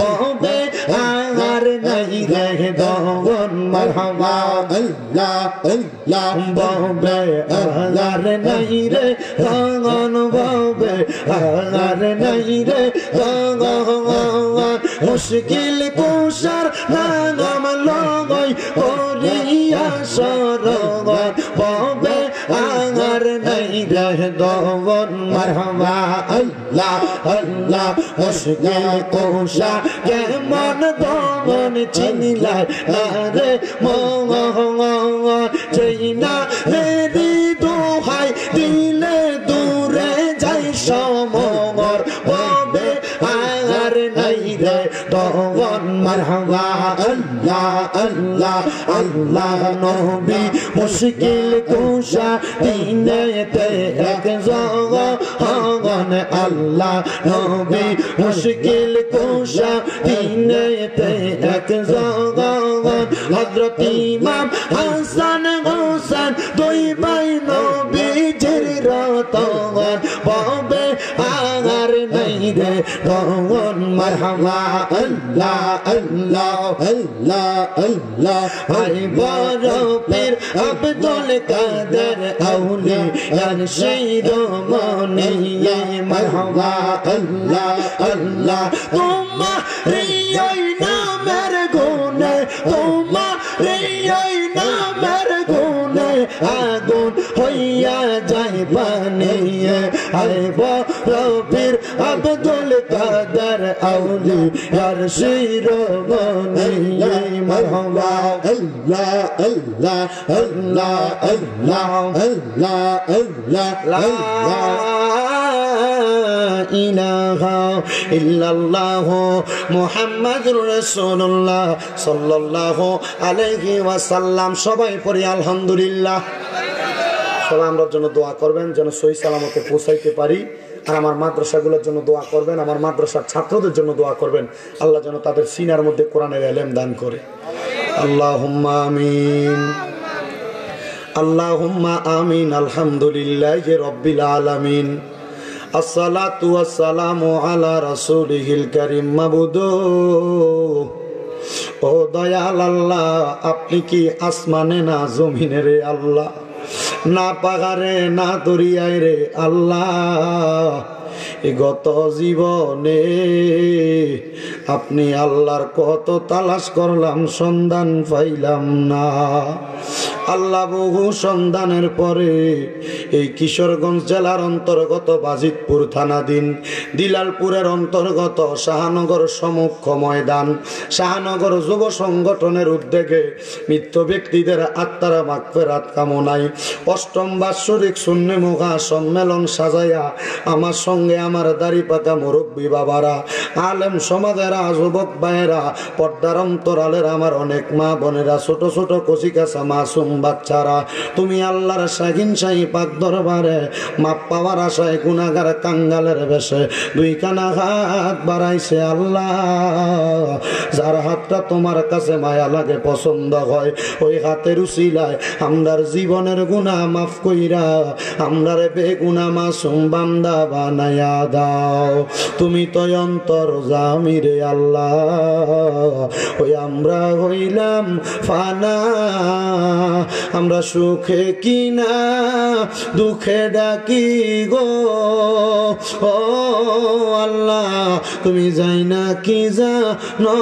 হবে আর নাই রে দগন মারহাবা আল্লাহ আল্লাহ, হবে আর নাই রে দগন, হবে আর নাই রে দগন, মুশকিল কুশার নাম লগই করিয়া সরগন, হবে আর নাই রে দগন মারহাবা আল্লাহ আল্লাহ, মুশকিল কুশা কেমন দগন চিনিলাই আরে মঙ্গল, চিনা রে দোহাই দিলে দূরে যাই সমর, হবে আর নাই রে দগন মারহাবা আল্লাহ আল্লাহ আল্লাহ, নবী মুশকিল কুশা দিনেতে এক জগন আল্লাহ, নবী মুশকিল কুশা দিনেতে এক জগন, হযরত ইমাম হাসান হোসেন দুই ভাই নবীজির রতন, পাবে আর নাই রে দগন মারহাবা আল্লাহ আল্লাহ আল্লাহ আল্লাহ, আই বড় পীর আব্দুল কাদের আউলিয়া শিরোমণি মারহাবা আল্লাহ আল্লাহ, তোমার এই নামের গুণে, তোমার এই নামের গুণে আগুন হইয়া যায় পানি আয় বীর আব্দুল কাদের আউলিয়ার শিরোমণি মারহাবা আল্লাহ আল্লাহ আল্লাহ আল্লাহ আল্লাহ আল্লাহ লা ইলাহা ইল্লাল্লাহ মুহাম্মাদুর রাসূলুল্লাহ সাল্লাল্লাহু আলাইহি ওয়াসাল্লাম। সবাই পড়ি আলহামদুলিল্লাহ। সবাই আমরার জন্য দোয়া করবেন যেন সহি সালামতে পৌঁছাইতে পারি। আর আমার মাদ্রাসাগুলোর জন্য দোয়া করবেন, আমার মাদ্রাসার ছাত্রদের জন্য দোয়া করবেন, আল্লাহ যেন তাদের সিনার মধ্যে কোরআনের ইলম দান করে। আল্লাহুম্মা আমিন, আল্লাহুম্মা আমিন। আলহামদুলিল্লাহি রাব্বিল আলামিন। আসসালাতু ওয়াসসালামু আলা রাসূলিহিল কারীম। মাবুদু ও দয়াল আল্লাহ, আপনি কি আসমানে না জমিনে রে আল্লাহ, না পাহাড়ে না দরিয়ায় রে আল্লাহ। গত জীবনে আপনি আল্লাহর কত তালাশ করলাম, সন্ধান পাইলাম না আল্লাহ। বহু সন্ধানের পরে এই কিশোরগঞ্জ জেলার অন্তর্গত বাজিতপুর থানাধীন দিলালপুরের অন্তর্গত শাহনগর সমুখ ময়দান শাহনগর যুব সংগঠনের উদ্যোগে মৃত্যু ব্যক্তিদের আত্মার মাগফিরাত কামনায় অষ্টম বাৎসরিক সুন্নি মুখা সম্মেলন সাজাইয়া আমার সঙ্গে আমার দাড়ি পাকা মুরব্বী বাবারা, আলেম সমাজেরা, যুবক ভাইয়েরা, পর্দার অন্তরালের আমার অনেক মা বোনেরা, ছোট ছোট কচিকাচা মাসুম বাচ্চারা, তুমি আল্লাহর শাহিন শাহী পাক দরবারে মাপ পাওয়ার আশায় গুনাহগার কাঙ্গালের বেশে দুই কানা হাত বাড়াইছে আল্লাহ। যার হাতটা তোমার কাছে মায়া লাগে, পছন্দ হয়, ওই হাতের উসিলায় আমরার জীবনের গুনাহ মাফ কইরা আমরার বেগুনা মাসুম বান্দা বানায়া দাও। তুমি তো অন্তর জামিরে আল্লাহ, ওই আমরা হইলাম ফানা, আমরা সুখে কিনা দুঃখে ডাকি গো ও আল্লাহ। তুমি যাই না কি জানো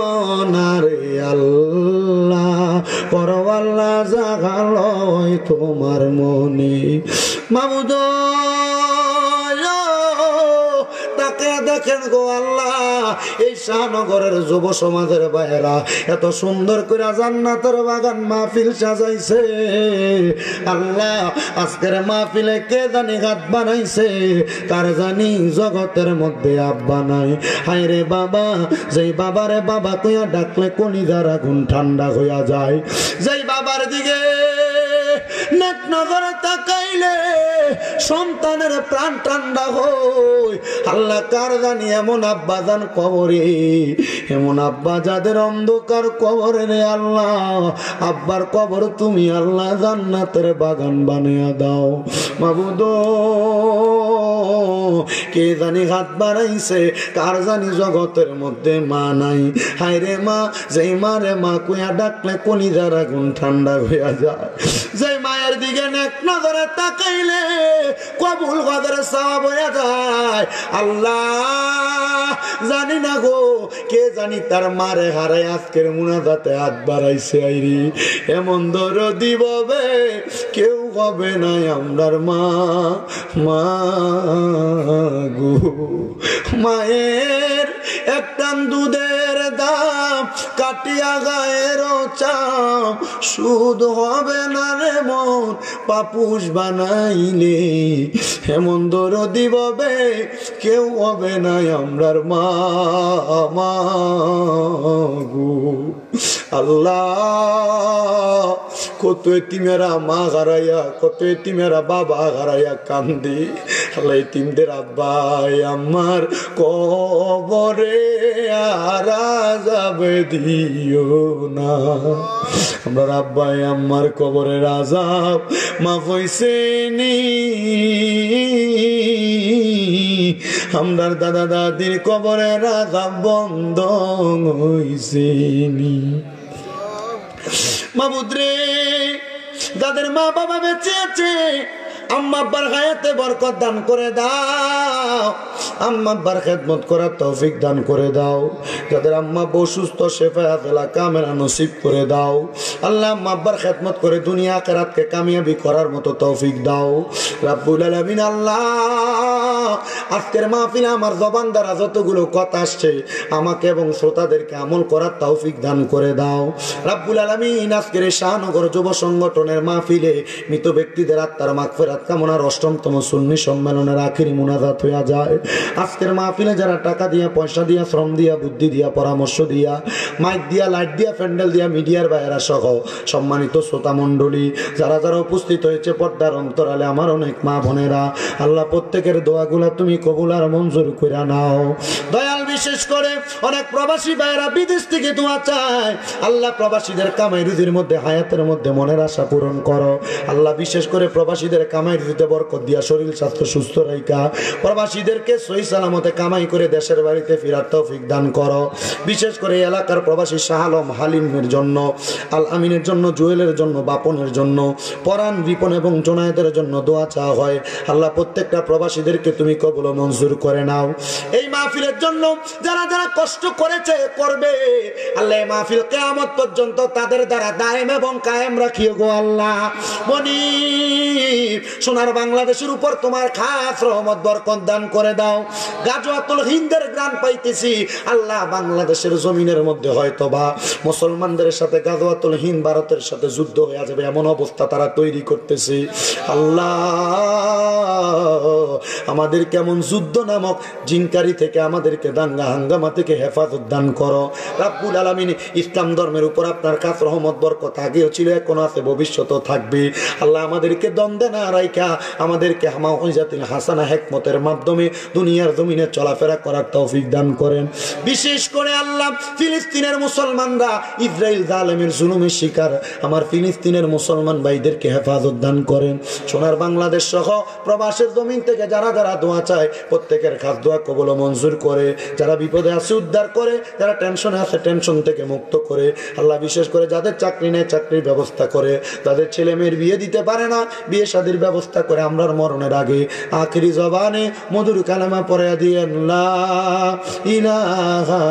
না রে আল্লাহ, করো আল্লাহ জাগালয় তোমার মনে। মাবুদ তাকে দেখেন গো আল্লাহ, এই শাহনগরের যুব সমাজের বাইরা এত সুন্দর করে জান্নাতের বাগান মাহফিল সাজাইছে আল্লাহ। আজকের মাহফিলে কে জানি হাত বানাইছে, কার জানি জগতের মধ্যে আব্বা নাই। হায় রে বাবা, যেই বাবারে বাবা কইয়া ডাকলে কলিজার আগুন ঠান্ডা হইয়া যায়, যেই বাবার দিকে নেক নজরে তাকাইলে সন্তানের প্রাণ ঠান্ডা হয় আল্লাহ। কার জানি এমন আব্বা জান কবরে, এমন আব্বা যাদের অন্ধকার কবরে রে আল্লাহ, আব্বার কবর তুমি আল্লাহ জান্নাতের বাগান বানিয়ে দাও। মাবুদ কে জানি হাত বাড়াইছে, কার জানি জগতের মধ্যে মা নাই। হায় রে মা, যেই মা রে মা কুয়া ডাকলে কলিজার আগুন ঠান্ডা হইয়া যায়, যেই মায়ের দিকে নেক নজরে তাকাইলে কবুল কদর সওয়াব হইয়া যায় আল্লাহ। জানি না গো, কে জানি তার মারে হারায় আজকের মুনাজাতে হাত বাড়াইছে। আইরি এমন দরদি ববে কেউ হবে না আমরার মা। মা গো, মায়ের একটা দুধের দাম কাটিয়া গায়ের চাম, সুদ হবে না রে মন পাপুষ বানাইলে। এমন দরদি ববে কেউ হবে না আমরার মা। মা গো আল্লাহ, কত এতিমেরা মা হারাইয়া, কত এতিমেরা বাবা হারাইয়া কান্দি আল্লাহ। এতিমদের আব্বাই আমার কবরে আর যাবে দিও না। আমার আব্বাই আমার কবরের আযাব মাফ হইছে নি, আমরার দাদা দাদির কবরের আযাব বন্ধ হইছে নি। মাবুদ রে, যাদের মা বাবা বেঁচে আছে আম্মা আব্বার হায়াতে বরকত দান করে দাও, আম্মা আব্বার খেদমত করার তৌফিক দান করে দাও, যাদের আম্মা আব্বা অসুস্থ শেফায়াত কামেলা নসিব করে দাও। আল্লাহ আম্মা আব্বার খেদমত করে দুনিয়া আখিরাতকে কামিয়াবি করার মতো তৌফিক দাও রাব্বুল আলামিন। আল্লাহ আজকের মাহফিলে আমার জবান দ্বারা যতগুলো কথা আসছে আমাকে এবং শ্রোতাদেরকে আমল করার তৌফিক দান করে দাও রাব্বুল আলামিন। আজকের শাহনগর যুব সংগঠনের মাহফিলে মৃত ব্যক্তিদের আত্মার মাগফিরাত কামনার ৮ম সুন্নি সম্মেলনের আখিরি মুনাজাত হয়ে যায়। আজকের মাহফিলে যারা টাকা দিয়া, পয়সা দিয়া, শ্রম দিয়া, বুদ্ধি দিয়া, পরামর্শ দিয়া, মাইক দিয়া, লাইট দিয়া, প্যান্ডেল দিয়া, মিডিয়ার বাইরা সহ সম্মানিত শ্রোতা মণ্ডলী যারা যারা উপস্থিত হয়েছে পর্দার অন্তরালে আমার অনেক মা বোনেরা, আল্লাহ প্রত্যেকের দোয়াগুলা তুমি কবুল আর মঞ্জুর করে নাও দয়াল। বিশেষ করে অনেক প্রবাসী ভাইয়েরা বিদেশ থেকে দোয়া চায়, আল্লাহ প্রবাসীদের কামাই রুজির মধ্যে, হায়াতের মধ্যে মনের আশা পূরণ করো আল্লাহ। বিশেষ করে প্রবাসীদের কামাই রুজিতে বরকত দিয়া শরীর স্বাস্থ্য সুস্থ রাখা, প্রবাসীদেরকে সহি সালামতে কামাই করে দেশের বাড়িতে ফিরার তৌফিক দান করো। বিশেষ করে এলাকার প্রবাসী শাহ আলম হালিমের জন্য, আল আমিনের জন্য, জুয়েলের জন্য, বাপনের জন্য, পরাণ, রিপন এবং জোনায়েদের জন্য দোয়া চাওয়া হয়। আল্লাহ প্রত্যেকটা প্রবাসীদেরকে তুমি কবুল মঞ্জুর করে নাও। এই মাহফিলের জন্য যারা যারা কষ্ট করেছে, করবে, আল্লাহ এই মাহফিল কিয়ামত পর্যন্ত তাদের দ্বারা দায়েম এবং কায়েম রাখিও গো আল্লাহ। মনিব সোনার বাংলাদেশের উপর তোমার খাস রহমত বরকত দান করে দাও। গাজওয়াতুল হিন্দের গ্রান পাইতেছি আল্লাহ, বাংলাদেশের জমিনের মধ্যে হয়তোবা মুসলমানদের সাথে গাজওয়াতুল হিন্দ ভারতের সাথে যুদ্ধ হয়ে যাবে এমন অবস্থা তারা তৈরি করতেছে। আল্লাহ আমাদের কেমন যুদ্ধ নামক জিনকারি থেকে, আমাদেরকে দাঙ্গা হাঙ্গামা থেকে হেফাজত দান করো রাব্বুল আলামিন। ইসলাম ধর্মের উপর আপনার কাছে রহমত বরকত আগেও ছিল, এখনো আছে, ভবিষ্যতেও থাকবে। আল্লাহ আমাদেরকে দ্বন্দ্বে না রাইখা আমাদেরকে হামাউজাতিল হাসানা হিকমতের মাধ্যমে দুনিয়ার জমিনে চলাফেরা করার তৌফিক দান করেন। বিশেষ করে আল্লাহ ফিলিস্তিনের মুসলমানরা ইসরাইল জালেমের জুলুমের শিকার, আমার ফিলিস্তিনের মুসলমান ভাইদেরকে হেফাজত দান করেন। সোনার বাংলাদেশ সহ প্রবাসের জমিন থেকে যারা যারা দোয়া চায় প্রত্যেকের খাস দোয়া কবুল মঞ্জুর করে, যারা বিপদে আছে উদ্ধার করে, যারা টেনশনে আছে টেনশন থেকে মুক্ত করে। আল্লাহ বিশেষ করে যাদের চাকরি নেই চাকরির ব্যবস্থা করে, তাদের ছেলে মেয়ের বিয়ে দিতে পারে না, বিয়ে শাদীর ব্যবস্থা করে আমরার মরণের আগে আখিরি জবানে মধুর কালেমা পড়ে দিয়েন লা ইলাহা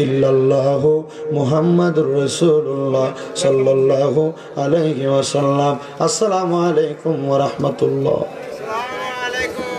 ইল্লাল্লাহু মুহাম্মাদুর রাসূলুল্লাহ সাল্লাল্লাহু আলাইহি ওয়াসাল্লাম। আসসালামু আলাইকুম ওয়া রাহমাতুল্লাহ। আসসালামু আলাইকুম।